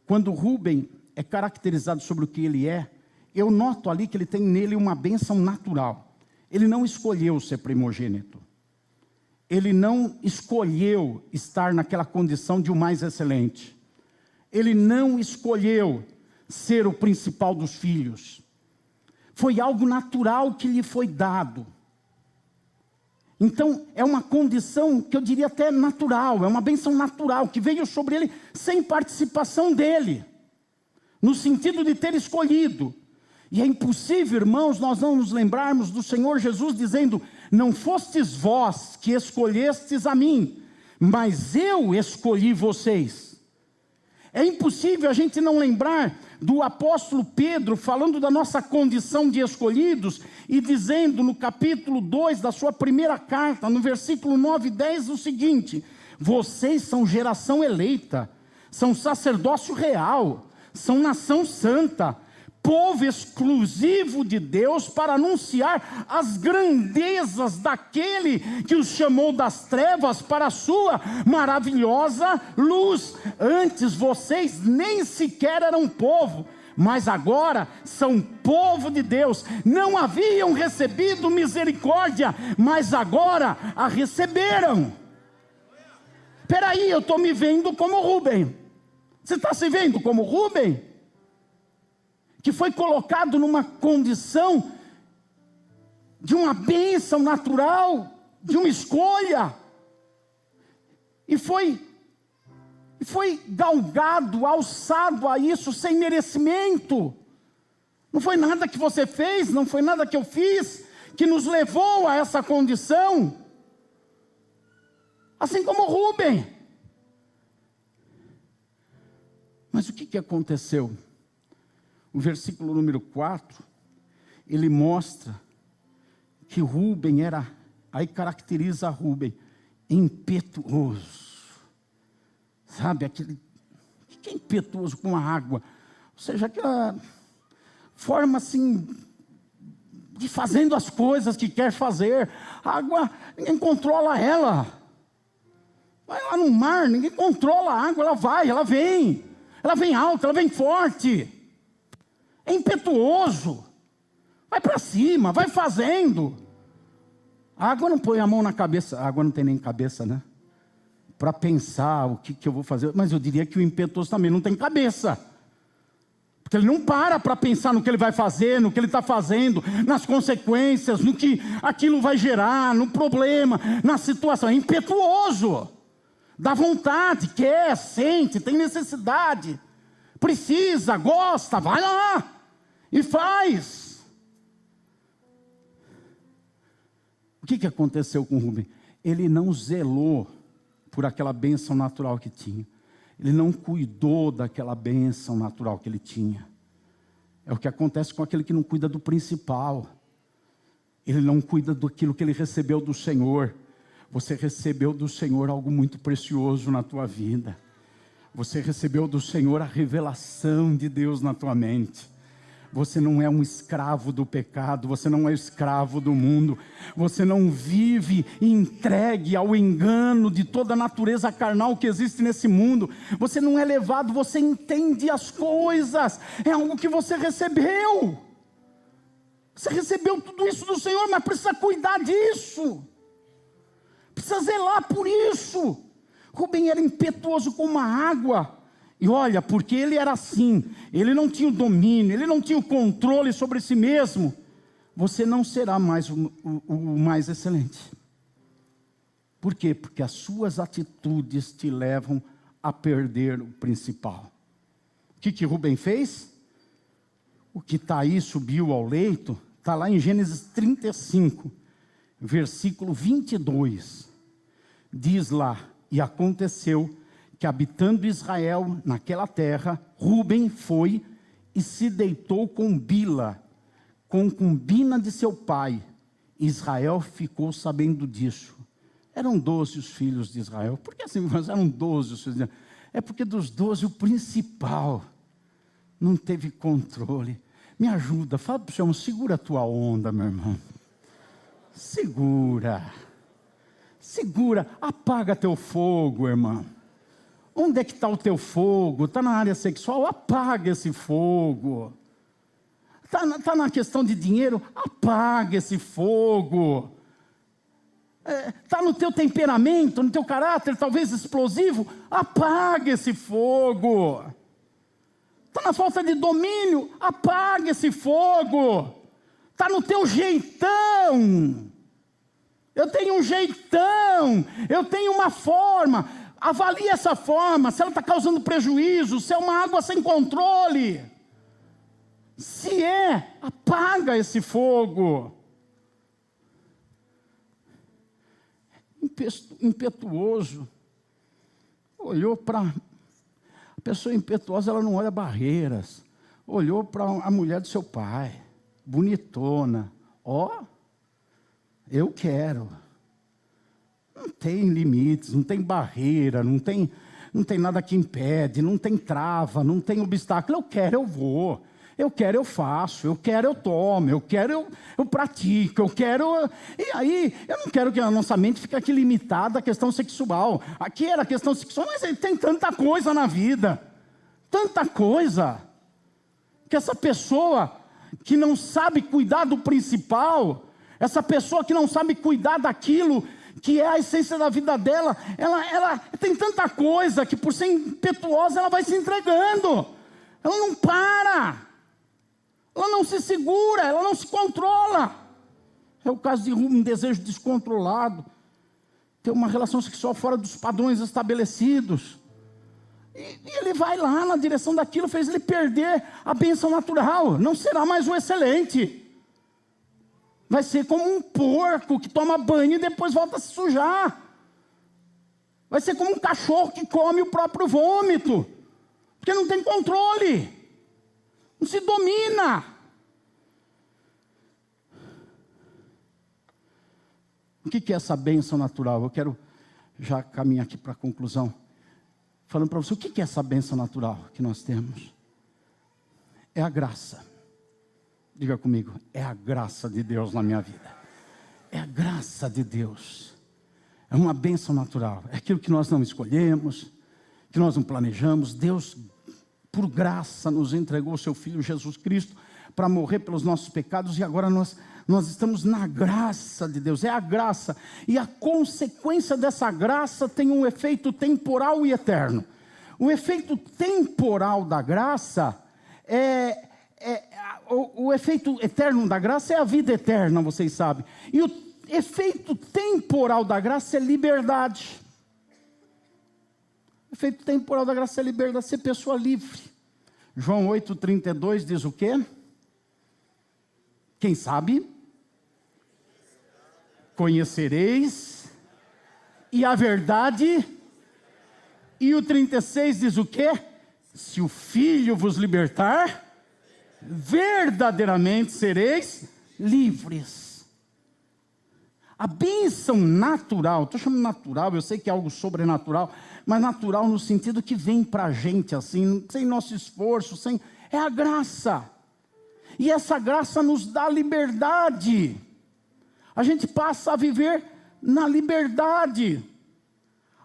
quando Rúben é caracterizado sobre o que ele é, eu noto ali que ele tem nele uma bênção natural. Ele não escolheu ser primogênito. Ele não escolheu estar naquela condição de o mais excelente. Ele não escolheu ser o principal dos filhos. Foi algo natural que lhe foi dado. Então, é uma condição que eu diria até natural, é uma bênção natural, que veio sobre ele sem participação dele, no sentido de ter escolhido. E é impossível, irmãos, nós não nos lembrarmos do Senhor Jesus dizendo, não fostes vós que escolhestes a mim, mas eu escolhi vocês. É impossível a gente não lembrar do apóstolo Pedro, falando da nossa condição de escolhidos, e dizendo no capítulo 2 da sua primeira carta, no versículo 9 e 10, o seguinte, vocês são geração eleita, são sacerdócio real, são nação santa, povo exclusivo de Deus para anunciar as grandezas daquele que os chamou das trevas para a sua maravilhosa luz. Antes vocês nem sequer eram povo, mas agora são povo de Deus. Não haviam recebido misericórdia, mas agora a receberam. Espera aí, eu estou me vendo como Rúben. Você está se vendo como Rúben? Que foi colocado numa condição de uma bênção natural, de uma escolha, e foi galgado, alçado a isso sem merecimento. Não foi nada que você fez, não foi nada que eu fiz, que nos levou a essa condição. Assim como Rúben. Mas o que aconteceu? O versículo número 4, ele mostra que Rúben era, aí caracteriza Rúben, impetuoso. Sabe, aquele que é impetuoso com a água. Ou seja, aquela forma assim, de fazendo as coisas que quer fazer. A água, ninguém controla ela. Vai lá no mar, ninguém controla a água, ela vai, ela vem. Ela vem alta, ela vem forte. É impetuoso, vai para cima, vai fazendo. A água não põe a mão na cabeça, a água não tem nem cabeça, né? Para pensar o que eu vou fazer. Mas eu diria que o impetuoso também não tem cabeça. Porque ele não para pensar no que ele vai fazer, no que ele está fazendo, nas consequências, no que aquilo vai gerar, no problema, na situação. É impetuoso, dá vontade, quer, sente, tem necessidade. Precisa, gosta, vai lá e faz. O que aconteceu com Rúben? Ele não zelou por aquela bênção natural que tinha. Ele não cuidou daquela bênção natural que ele tinha. É o que acontece com aquele que não cuida do principal. Ele não cuida daquilo que ele recebeu do Senhor. Você recebeu do Senhor algo muito precioso na tua vida. Você recebeu do Senhor a revelação de Deus na tua mente. Você não é um escravo do pecado, você não é escravo do mundo. Você não vive entregue ao engano de toda a natureza carnal que existe nesse mundo. Você não é levado, você entende as coisas. É algo que você recebeu. Você recebeu tudo isso do Senhor, mas precisa cuidar disso. Precisa zelar por isso. Rúben era impetuoso como a água. E olha, porque ele era assim, ele não tinha o domínio, ele não tinha o controle sobre si mesmo, você não será mais o mais excelente. Por quê? Porque as suas atitudes te levam a perder o principal. O que Rubem fez? O que está aí, subiu ao leito, está lá em Gênesis 35, versículo 22. Diz lá, e aconteceu que habitando Israel naquela terra, Rubem foi e se deitou com Bila, concubina de seu pai. Israel ficou sabendo disso. Eram 12 os filhos de Israel. Por que assim, mas eram 12 os filhos de Israel? É porque dos 12 o principal não teve controle. Me ajuda, fala para o seu irmão, segura a tua onda, meu irmão. Segura, apaga teu fogo, irmão. Onde é que está o teu fogo? Está na área sexual? Apaga esse fogo. Está na questão de dinheiro? Apaga esse fogo. Está no teu temperamento, no teu caráter, talvez explosivo? Apaga esse fogo. Está na falta de domínio? Apaga esse fogo. Está no teu jeitão. Eu tenho um jeitão, eu tenho uma forma. Avalie essa forma, se ela está causando prejuízo, se é uma água sem controle. Se apaga esse fogo. Impetuoso. Olhou para... A pessoa impetuosa, ela não olha barreiras. Olhou para a mulher do seu pai, bonitona. Eu quero. Não tem limites, não tem barreira, não tem nada que impede, não tem trava, não tem obstáculo. Eu quero, eu vou. Eu quero, eu faço. Eu quero, eu tomo. Eu quero, eu pratico. Eu quero... E aí, eu não quero que a nossa mente fique aqui limitada à questão sexual. Aqui era a questão sexual, mas tem tanta coisa na vida. Tanta coisa. Que essa pessoa que não sabe cuidar do principal, essa pessoa que não sabe cuidar daquilo que é a essência da vida dela, ela tem tanta coisa que por ser impetuosa ela vai se entregando. Ela não para. Ela não se segura, ela não se controla. É o caso de um desejo descontrolado, ter uma relação sexual fora dos padrões estabelecidos. E ele vai lá na direção daquilo, fez ele perder a bênção natural. Não será mais o excelente. Vai ser como um porco que toma banho e depois volta a se sujar. Vai ser como um cachorro que come o próprio vômito. Porque não tem controle. Não se domina. O que é essa bênção natural? Eu quero já caminhar aqui para a conclusão. Falando para você, o que é essa bênção natural que nós temos? É a graça. Diga comigo, é a graça de Deus na minha vida. É a graça de Deus. É uma bênção natural. É aquilo que nós não escolhemos, que nós não planejamos. Deus, por graça, nos entregou o seu Filho Jesus Cristo para morrer pelos nossos pecados. E agora nós estamos na graça de Deus. É a graça. E a consequência dessa graça tem um efeito temporal e eterno. O efeito temporal da graça o efeito eterno da graça é a vida eterna, vocês sabem. E o efeito temporal da graça é liberdade. O efeito temporal da graça é liberdade, ser pessoa livre. João 8,32 diz o quê? Quem sabe? Conhecereis, e a verdade. E o 36 diz o quê? Se o Filho vos libertar, verdadeiramente sereis livres. A bênção natural, estou chamando natural, eu sei que é algo sobrenatural, mas natural no sentido que vem para a gente assim, sem nosso esforço, é a graça. E essa graça nos dá liberdade. A gente passa a viver na liberdade.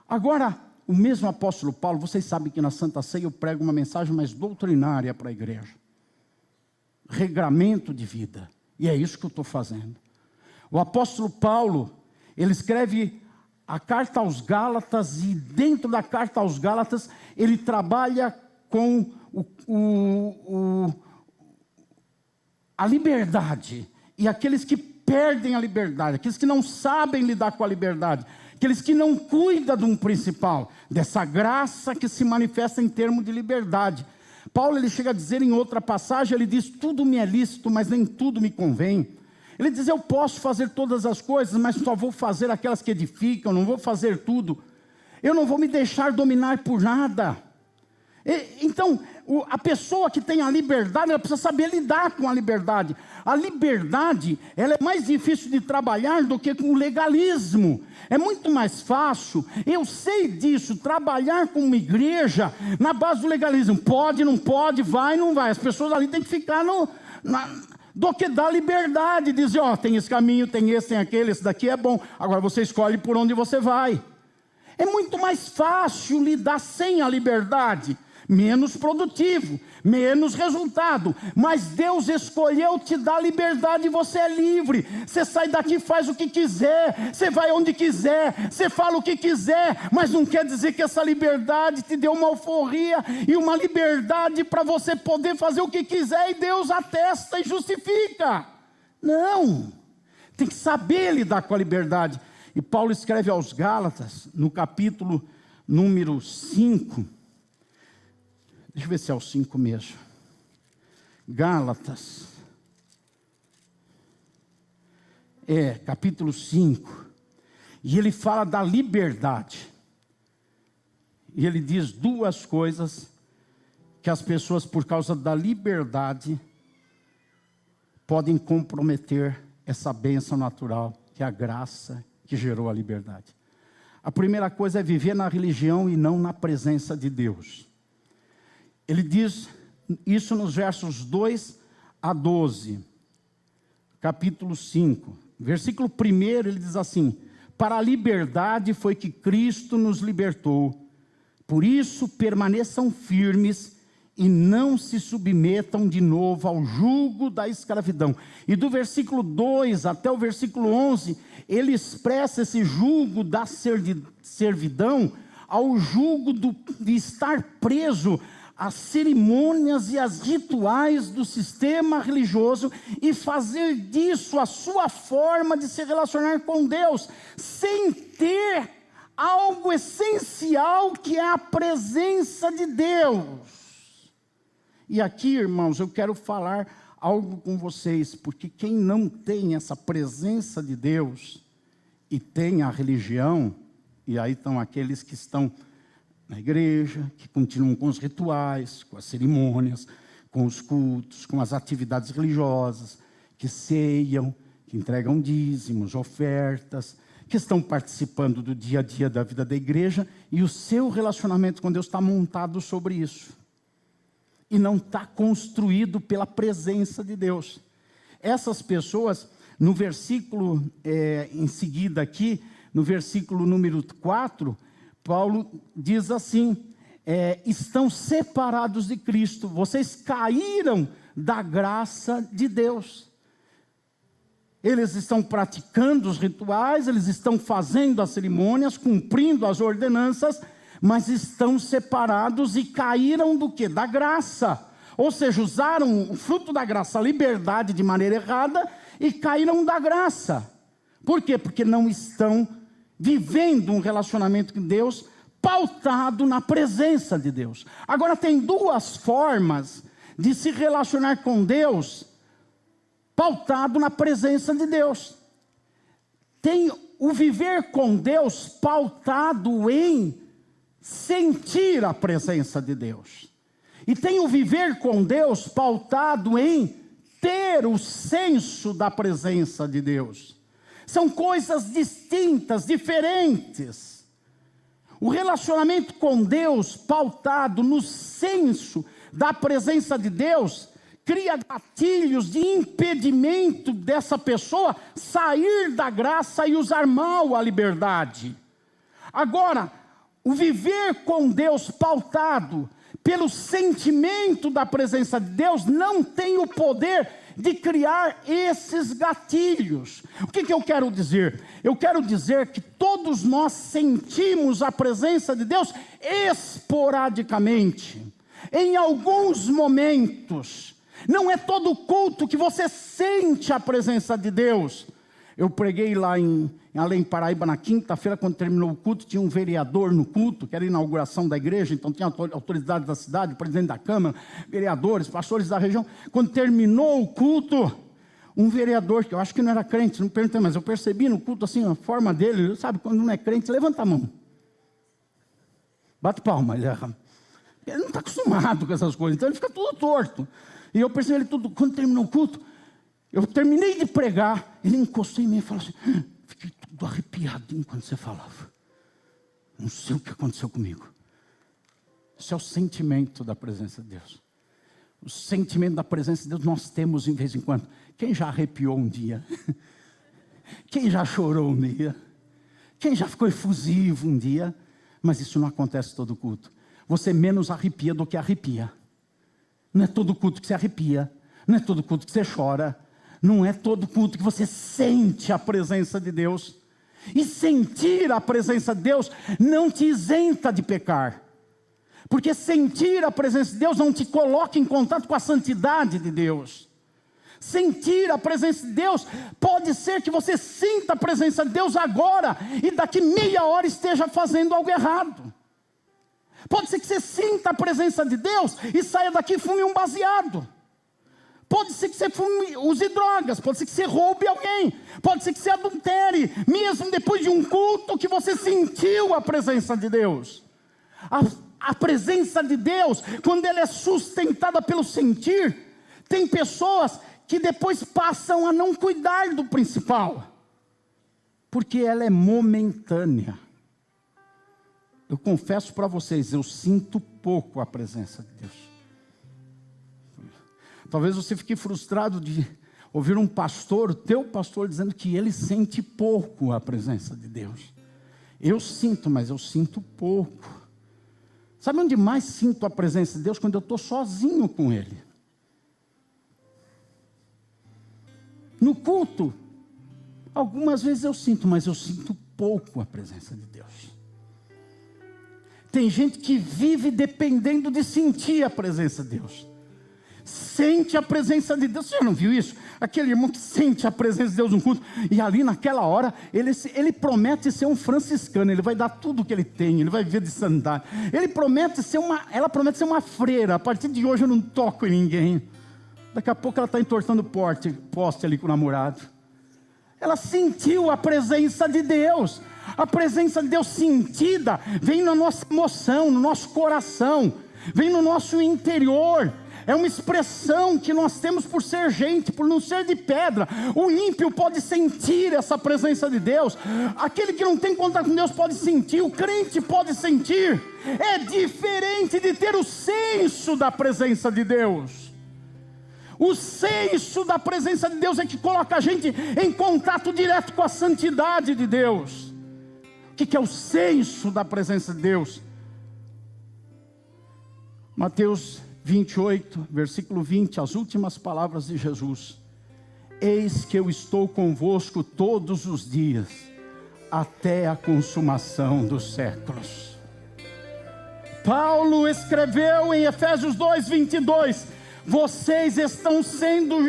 Agora, o mesmo apóstolo Paulo, vocês sabem que na Santa Ceia eu prego uma mensagem mais doutrinária para a igreja. Regramento de vida. E é isso que eu estou fazendo. O apóstolo Paulo, ele escreve a carta aos Gálatas, e dentro da carta aos Gálatas, ele trabalha com a liberdade, e aqueles que perdem a liberdade, aqueles que não sabem lidar com a liberdade, aqueles que não cuidam de um principal, dessa graça que se manifesta em termos de liberdade. Paulo, ele chega a dizer em outra passagem, ele diz: tudo me é lícito, mas nem tudo me convém. Ele diz: eu posso fazer todas as coisas, mas só vou fazer aquelas que edificam, não vou fazer tudo. Eu não vou me deixar dominar por nada. Então, a pessoa que tem a liberdade, ela precisa saber lidar com a liberdade. A liberdade, ela é mais difícil de trabalhar do que com o legalismo. É muito mais fácil, eu sei disso, trabalhar com uma igreja na base do legalismo. Pode, não pode, vai, não vai. As pessoas ali têm que ficar do que dar liberdade, dizer: ó, tem esse caminho, tem esse, tem aquele, esse daqui é bom, agora você escolhe por onde você vai. É muito mais fácil lidar sem a liberdade. Menos produtivo, menos resultado, mas Deus escolheu te dar liberdade e você é livre. Você sai daqui e faz o que quiser, você vai onde quiser, você fala o que quiser, mas não quer dizer que essa liberdade te deu uma alforria e uma liberdade para você poder fazer o que quiser e Deus atesta e justifica. Não, tem que saber lidar com a liberdade. E Paulo escreve aos Gálatas, no capítulo número 5, deixa eu ver se é o 5 mesmo. Gálatas. Capítulo 5. E ele fala da liberdade. E ele diz duas coisas que as pessoas, por causa da liberdade, podem comprometer essa bênção natural, que é a graça que gerou a liberdade. A primeira coisa é viver na religião e não na presença de Deus. Ele diz isso nos versos 2 a 12, capítulo 5. Versículo 1, ele diz assim: para a liberdade foi que Cristo nos libertou. Por isso permaneçam firmes e não se submetam de novo ao jugo da escravidão. E do versículo 2 até o versículo 11, ele expressa esse jugo da servidão ao jugo de estar preso as cerimônias e as rituais do sistema religioso e fazer disso a sua forma de se relacionar com Deus, sem ter algo essencial que é a presença de Deus. E aqui, irmãos, eu quero falar algo com vocês, porque quem não tem essa presença de Deus e tem a religião, e aí estão aqueles que estão na igreja, que continuam com os rituais, com as cerimônias, com os cultos, com as atividades religiosas, que ceiam, que entregam dízimos, ofertas, que estão participando do dia a dia da vida da igreja, e o seu relacionamento com Deus está montado sobre isso. E não está construído pela presença de Deus. Essas pessoas, no versículo em seguida aqui, no versículo número 4, Paulo diz assim: estão separados de Cristo, vocês caíram da graça de Deus. Eles estão praticando os rituais, eles estão fazendo as cerimônias, cumprindo as ordenanças, mas estão separados e caíram do quê? Da graça. Ou seja, usaram o fruto da graça, a liberdade, de maneira errada, e caíram da graça. Por quê? Porque não estão vivendo um relacionamento com Deus pautado na presença de Deus. Agora, tem duas formas de se relacionar com Deus pautado na presença de Deus. Tem o viver com Deus pautado em sentir a presença de Deus. E tem o viver com Deus pautado em ter o senso da presença de Deus. São coisas distintas, diferentes. O relacionamento com Deus, pautado no senso da presença de Deus, cria gatilhos de impedimento dessa pessoa sair da graça e usar mal a liberdade. Agora, o viver com Deus pautado pelo sentimento da presença de Deus não tem o poder de criar esses gatilhos. O que eu quero dizer? Eu quero dizer que todos nós sentimos a presença de Deus esporadicamente. em alguns momentos. Não é todo culto que você sente a presença de Deus. Eu preguei lá em Além Paraíba na quinta-feira, quando terminou o culto, tinha um vereador no culto, que era a inauguração da igreja, então tinha autoridade da cidade, o presidente da Câmara, vereadores, pastores da região. Quando terminou o culto, um vereador, que eu acho que não era crente, não me perguntei, mas eu percebi no culto assim, a forma dele, sabe, quando não é crente, levanta a mão. Bate palma, ele não está acostumado com essas coisas, então ele fica tudo torto. E eu percebi ele tudo, quando terminou o culto, eu terminei de pregar, ele encostou em mim e falou assim, fiquei tudo arrepiadinho quando você falava. Não sei o que aconteceu comigo. Isso é o sentimento da presença de Deus. O sentimento da presença de Deus nós temos de vez em quando. Quem já arrepiou um dia? Quem já chorou um dia? Quem já ficou efusivo um dia? Mas isso não acontece todo culto. Você menos arrepia do que arrepia. Não é todo culto que você arrepia. Não é todo culto que você chora. Não é todo culto que você sente a presença de Deus. E sentir a presença de Deus não te isenta de pecar. Porque sentir a presença de Deus não te coloca em contato com a santidade de Deus. Sentir a presença de Deus, pode ser que você sinta a presença de Deus agora e daqui meia hora esteja fazendo algo errado. Pode ser que você sinta a presença de Deus e saia daqui e fume um baseado. Pode ser que você use drogas, pode ser que você roube alguém, pode ser que você adultere, mesmo depois de um culto que você sentiu a presença de Deus. A presença de Deus, quando ela é sustentada pelo sentir, tem pessoas que depois passam a não cuidar do principal, porque ela é momentânea. Eu confesso para vocês, eu sinto pouco a presença de Deus. Talvez você fique frustrado de ouvir um pastor, o teu pastor, dizendo que ele sente pouco a presença de Deus. Eu sinto, mas eu sinto pouco. Sabe onde mais sinto a presença de Deus? Quando eu estou sozinho com Ele. No culto, algumas vezes eu sinto, mas eu sinto pouco a presença de Deus. Tem gente que vive dependendo de sentir a presença de Deus. Sente a presença de Deus. Você já não viu isso? Aquele irmão que sente a presença de Deus no culto, e ali naquela hora, ele promete ser um franciscano, ele vai dar tudo o que ele tem, ele vai viver de sandália. Ela promete ser uma freira, a partir de hoje eu não toco em ninguém. Daqui a pouco ela está entortando poste ali com o namorado. Ela sentiu a presença de Deus. A presença de Deus sentida vem na nossa emoção, no nosso coração, vem no nosso interior. É uma expressão que nós temos por ser gente, por não ser de pedra. O ímpio pode sentir essa presença de Deus. Aquele que não tem contato com Deus pode sentir. O crente pode sentir. É diferente de ter o senso da presença de Deus. O senso da presença de Deus é que coloca a gente em contato direto com a santidade de Deus. O que é o senso da presença de Deus? Mateus 28, versículo 20, as últimas palavras de Jesus. Eis que eu estou convosco todos os dias, até a consumação dos séculos. Paulo escreveu em Efésios 2, 22, vocês estão sendo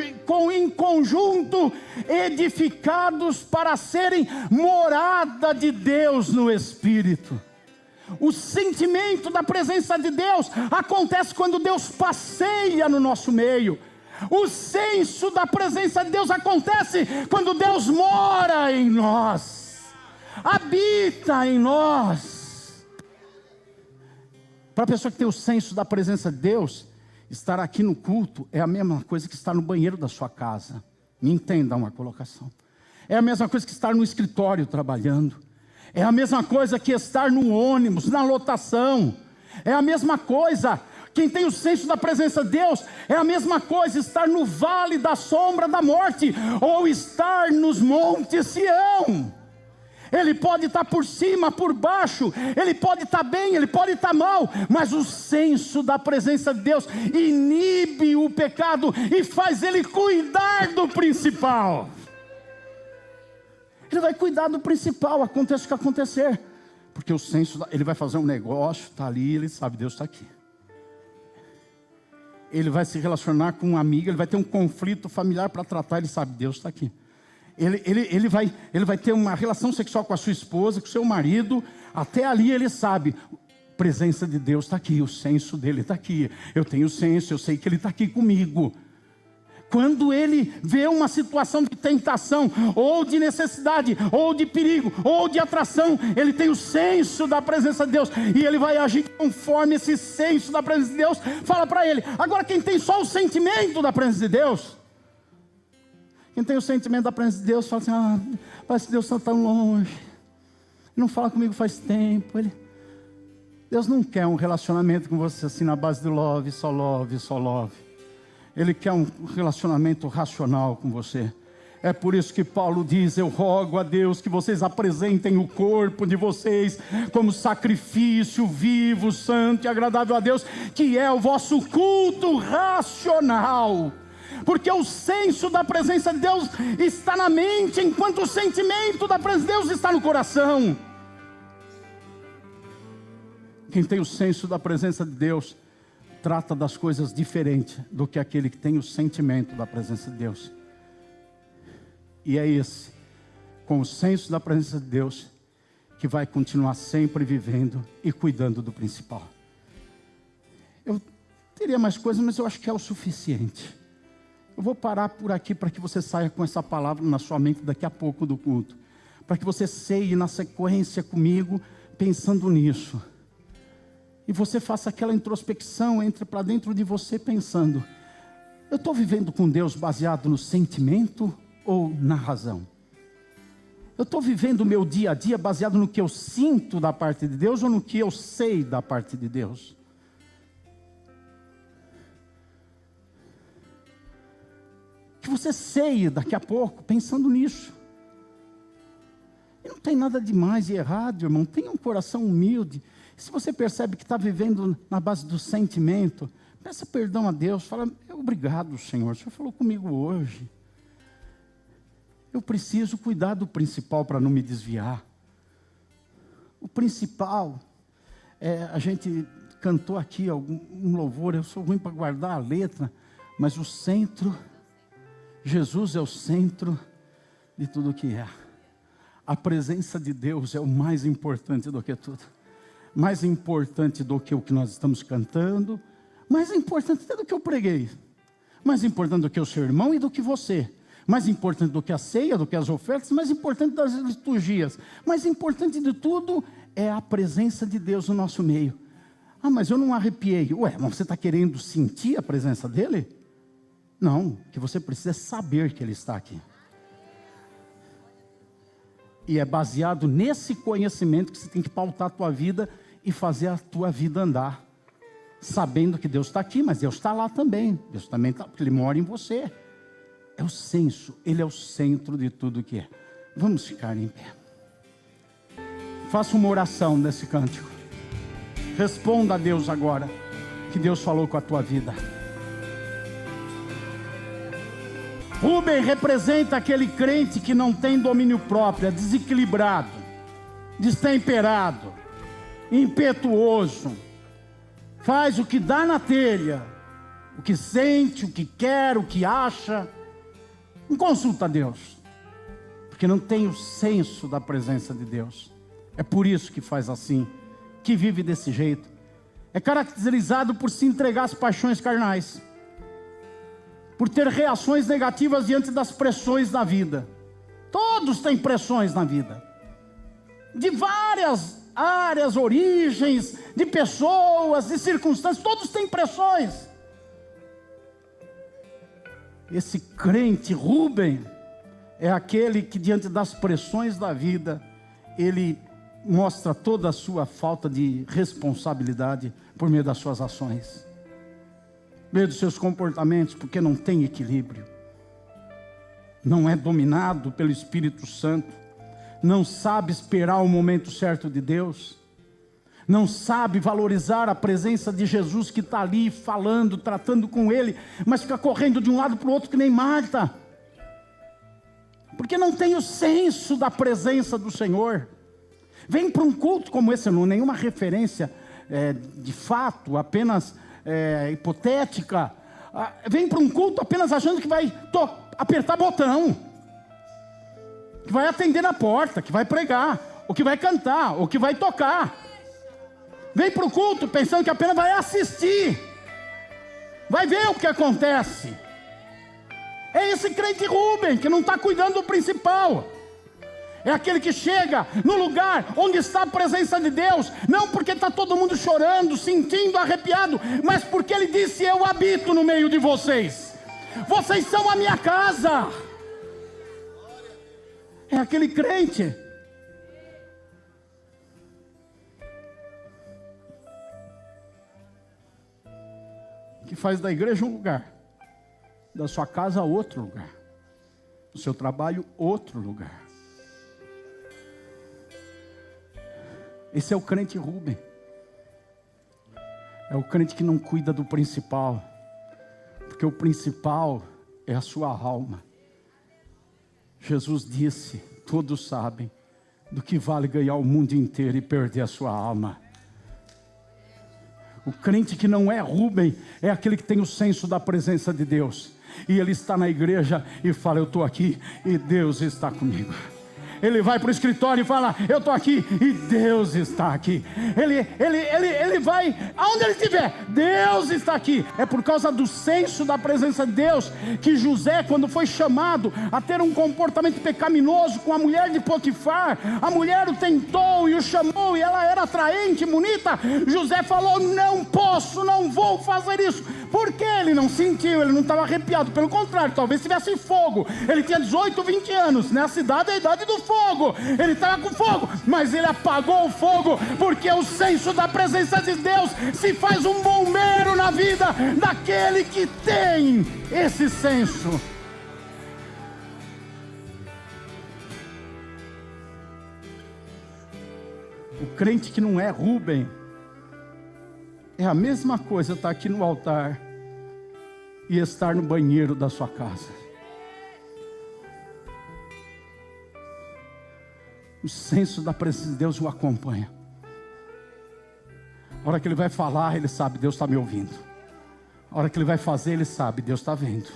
em conjunto edificados para serem morada de Deus no Espírito. O sentimento da presença de Deus acontece quando Deus passeia no nosso meio. O senso da presença de Deus acontece quando Deus mora em nós, habita em nós. Para a pessoa que tem o senso da presença de Deus, estar aqui no culto é a mesma coisa que estar no banheiro da sua casa. Me entenda uma colocação. É a mesma coisa que estar no escritório trabalhando. É a mesma coisa que estar no ônibus, na lotação. É a mesma coisa, quem tem o senso da presença de Deus, é a mesma coisa estar no vale da sombra da morte, ou estar nos montes Sião. Ele pode estar por cima, por baixo, ele pode estar bem, ele pode estar mal, mas o senso da presença de Deus inibe o pecado e faz ele cuidar do principal. Ele vai cuidar do principal, aconteça o que acontecer. Porque o senso, ele vai fazer um negócio, está ali, ele sabe, Deus está aqui. ele vai se relacionar com um amigo, ele vai ter um conflito familiar para tratar, ele sabe, Deus está aqui. Ele vai ter uma relação sexual com a sua esposa, com o seu marido, até ali ele sabe, a presença de Deus está aqui, o senso dele está aqui, eu tenho senso, eu sei que ele está aqui comigo. Quando ele vê uma situação de tentação, ou de necessidade, ou de perigo, ou de atração, ele tem o senso da presença de Deus, e ele vai agir conforme esse senso da presença de Deus fala para ele. Agora, quem tem só o sentimento da presença de Deus, quem tem o sentimento da presença de Deus, fala assim, parece que Deus está tão longe, não fala comigo faz tempo. Deus não quer um relacionamento com você assim na base de love, só love, só love. Ele quer um relacionamento racional com você. É por isso que Paulo diz, eu rogo a Deus que vocês apresentem o corpo de vocês como sacrifício vivo, santo e agradável a Deus, que é o vosso culto racional. Porque o senso da presença de Deus está na mente, enquanto o sentimento da presença de Deus está no coração. Quem tem o senso da presença de Deus trata das coisas diferente do que aquele que tem o sentimento da presença de Deus. E é esse, com o senso da presença de Deus, que vai continuar sempre vivendo e cuidando do principal. Eu teria mais coisas, mas eu acho que é o suficiente. Eu vou parar por aqui para que você saia com essa palavra na sua mente daqui a pouco do culto. Para que você ceie na sequência comigo, pensando nisso. E você faça aquela introspecção, entre para dentro de você pensando, eu estou vivendo com Deus baseado no sentimento ou na razão? Eu estou vivendo o meu dia a dia baseado no que eu sinto da parte de Deus ou no que eu sei da parte de Deus? Que você ceie daqui a pouco pensando nisso. E não tem nada de mais e errado, irmão. Tenha um coração humilde. Se você percebe que está vivendo na base do sentimento, peça perdão a Deus, fala, obrigado, Senhor, o Senhor falou comigo hoje. Eu preciso cuidar do principal para não me desviar. O principal, a gente cantou aqui um louvor, eu sou ruim para guardar a letra, mas o centro, Jesus é o centro de tudo o que é. A presença de Deus é o mais importante do que tudo. Mais importante do que o que nós estamos cantando, mais importante até do que eu preguei, mais importante do que o seu irmão e do que você, mais importante do que a ceia, do que as ofertas, mais importante das liturgias, mais importante de tudo é a presença de Deus no nosso meio. Mas eu não arrepiei. Mas você está querendo sentir a presença dele? Não, o que você precisa é saber que ele está aqui. E é baseado nesse conhecimento que você tem que pautar a tua vida e fazer a tua vida andar. Sabendo que Deus está aqui, mas Deus está lá também. Deus também está, porque Ele mora em você. É o senso, Ele é o centro de tudo que é. Vamos ficar em pé. Faça uma oração nesse cântico. Responda a Deus agora, que Deus falou com a tua vida. Rubem representa aquele crente que não tem domínio próprio, é desequilibrado, destemperado, impetuoso, faz o que dá na telha, o que sente, o que quer, o que acha, não consulta a Deus, porque não tem o senso da presença de Deus. É por isso que faz assim, que vive desse jeito. É caracterizado por se entregar às paixões carnais, por ter reações negativas diante das pressões da vida. Todos têm pressões na vida, de várias áreas, origens, de pessoas, de circunstâncias, todos têm pressões. Esse crente Rubem é aquele que diante das pressões da vida, ele mostra toda a sua falta de responsabilidade por meio das suas ações, meio dos seus comportamentos, porque não tem equilíbrio, não é dominado pelo Espírito Santo, não sabe esperar o momento certo de Deus, não sabe valorizar a presença de Jesus que está ali falando, tratando com ele, mas fica correndo de um lado para o outro que nem Marta, porque não tem o senso da presença do Senhor. Vem para um culto como esse, não é nenhuma referência de fato, apenas hipotética, vem para um culto apenas achando que vai apertar botão, que vai atender na porta, que vai pregar, ou que vai cantar, ou que vai tocar. Vem para o culto pensando que apenas vai assistir, vai ver o que acontece. É esse crente Rubem que não está cuidando do principal. É aquele que chega no lugar onde está a presença de Deus, não porque está todo mundo chorando, sentindo, arrepiado, mas porque ele disse: eu habito no meio de vocês, vocês são a minha casa. É aquele crente que faz da igreja um lugar, da sua casa outro lugar, do seu trabalho outro lugar. Esse é o crente Rubem. É o crente que não cuida do principal, porque o principal é a sua alma. Jesus disse: todos sabem do que vale ganhar o mundo inteiro e perder a sua alma. O crente que não é Rubem é aquele que tem o senso da presença de Deus, e ele está na igreja e fala: eu estou aqui e Deus está comigo. Ele vai para o escritório e fala: eu estou aqui e Deus está aqui. Ele vai aonde ele estiver, Deus está aqui. É por causa do senso da presença de Deus que José, quando foi chamado a ter um comportamento pecaminoso com a mulher de Potifar, a mulher o tentou e o chamou, e ela era atraente, bonita. José falou: não posso, não vou fazer isso. Por que ele não sentiu? Ele não estava arrepiado, pelo contrário, talvez tivesse fogo. Ele tinha 18, 20 anos, nessa idade é a idade do fogo. Ele estava com fogo, mas ele apagou o fogo, porque o senso da presença de Deus se faz um bombeiro na vida daquele que tem esse senso. O crente que não é Rubem é a mesma coisa estar aqui no altar e estar no banheiro da sua casa. O senso da presença de Deus o acompanha. A hora que ele vai falar, ele sabe: Deus está me ouvindo. A hora que ele vai fazer, ele sabe: Deus está vendo.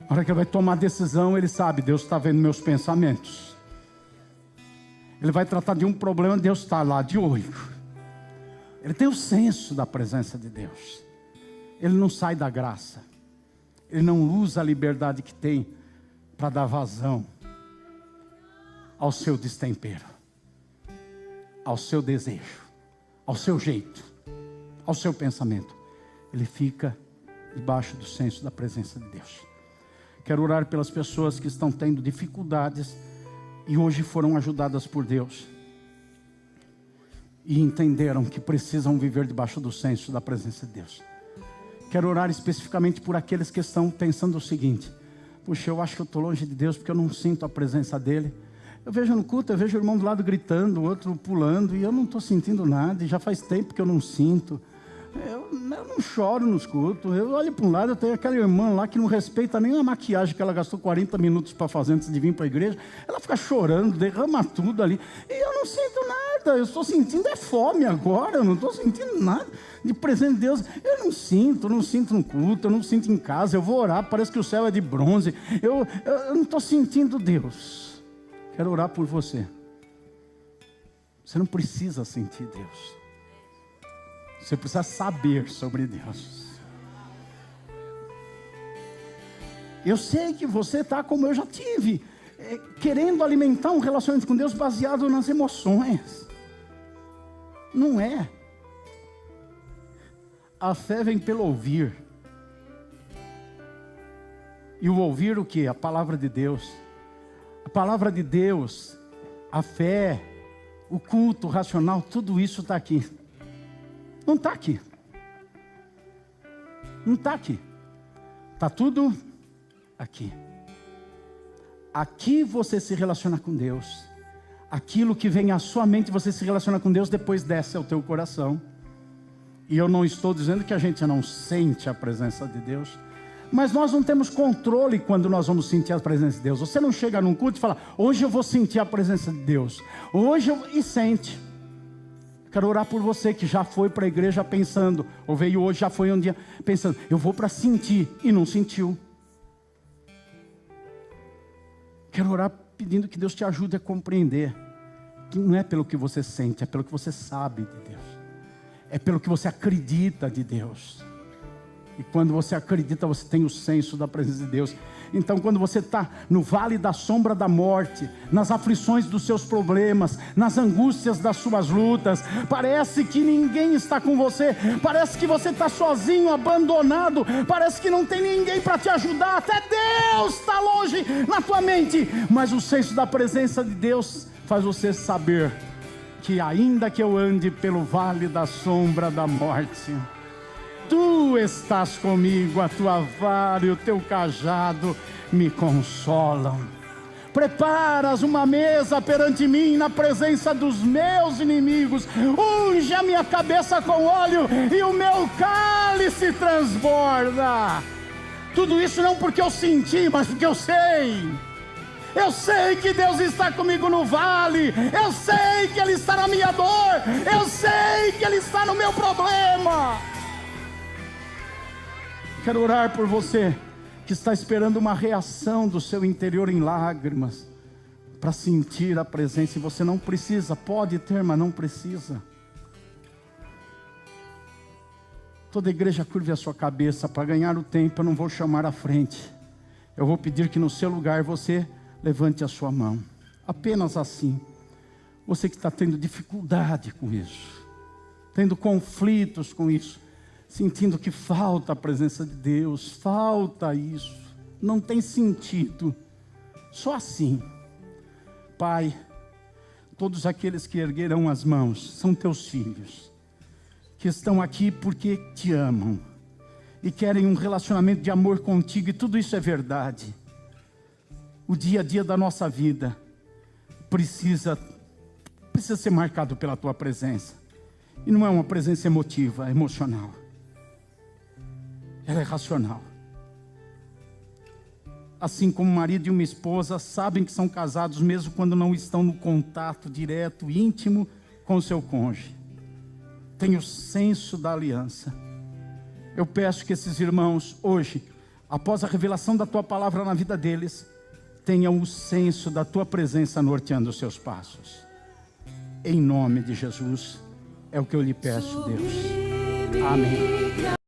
A hora que ele vai tomar decisão, ele sabe: Deus está vendo meus pensamentos. Ele vai tratar de um problema, Deus está lá de olho. Ele tem o senso da presença de Deus. Ele não sai da graça. Ele não usa a liberdade que tem para dar vazão ao seu destempero, ao seu desejo, ao seu jeito, ao seu pensamento. Ele fica debaixo do senso da presença de Deus. Quero orar pelas pessoas que estão tendo dificuldades e hoje foram ajudadas por Deus e entenderam que precisam viver debaixo do senso da presença de Deus. Quero orar especificamente por aqueles que estão pensando o seguinte: puxa, eu acho que eu estou longe de Deus porque eu não sinto a presença dEle. Eu vejo no culto, eu vejo o irmão do lado gritando, o outro pulando, e eu não estou sentindo nada, e já faz tempo que eu não sinto. Eu não choro nos cultos. Eu olho para um lado, eu tenho aquela irmã lá que não respeita nem a maquiagem que ela gastou 40 minutos para fazer antes de vir para a igreja. Ela fica chorando, derrama tudo ali, e eu não sinto nada. Eu estou sentindo fome agora, eu não estou sentindo nada de presença de Deus. Eu não sinto no culto, eu não sinto em casa. Eu vou orar, parece que o céu é de bronze. Eu não estou sentindo Deus. Quero orar por você. Você não precisa sentir Deus. Você precisa saber sobre Deus. Eu sei que você está como eu já tive, querendo alimentar um relacionamento com Deus baseado nas emoções. Não é. A fé vem pelo ouvir. E o ouvir o quê? A palavra de Deus. A palavra de Deus, a fé, o culto racional, tudo isso está aqui. Não está aqui. Não está aqui. Está tudo aqui. Aqui você se relaciona com Deus. Aquilo que vem à sua mente, você se relaciona com Deus, depois desce ao teu coração. E eu não estou dizendo que a gente não sente a presença de Deus, mas nós não temos controle quando nós vamos sentir a presença de Deus. Você não chega num culto e fala: hoje eu vou sentir a presença de Deus. E sente. Quero orar por você que já foi para a igreja pensando, ou veio hoje, já foi um dia pensando, eu vou para sentir, e não sentiu. Quero orar pedindo que Deus te ajude a compreender que não é pelo que você sente, é pelo que você sabe de Deus. É pelo que você acredita de Deus. E quando você acredita, você tem o senso da presença de Deus. Então, quando você está no vale da sombra da morte, nas aflições dos seus problemas, nas angústias das suas lutas, parece que ninguém está com você, parece que você está sozinho, abandonado, parece que não tem ninguém para te ajudar, até Deus está longe na tua mente, mas o senso da presença de Deus faz você saber que ainda que eu ande pelo vale da sombra da morte, Tu estás comigo, a tua vara e o teu cajado me consolam. Preparas uma mesa perante mim na presença dos meus inimigos. Unge a minha cabeça com óleo e o meu cálice transborda. Tudo isso não porque eu senti, mas porque eu sei. Eu sei que Deus está comigo no vale. Eu sei que Ele está na minha dor. Eu sei que Ele está no meu problema. Quero orar por você que está esperando uma reação do seu interior em lágrimas, para sentir a presença, e você não precisa, pode ter, mas não precisa. Toda igreja curve a sua cabeça. Para ganhar o tempo eu não vou chamar à frente, eu vou pedir que no seu lugar você levante a sua mão, apenas assim. Você que está tendo dificuldade com isso, tendo conflitos com isso, sentindo que falta a presença de Deus, falta isso, não tem sentido, só assim. Pai, todos aqueles que erguerão as mãos, são teus filhos, que estão aqui porque te amam, e querem um relacionamento de amor contigo, e tudo isso é verdade. O dia a dia da nossa vida precisa ser marcado pela tua presença, e não é uma presença emotiva, é emocional. Ela é racional. Assim como um marido e uma esposa sabem que são casados mesmo quando não estão no contato direto, íntimo com o seu cônjuge. Tem o senso da aliança. Eu peço que esses irmãos hoje, após a revelação da tua palavra na vida deles, tenham o senso da tua presença norteando os seus passos. Em nome de Jesus, é o que eu lhe peço, Deus. Amém.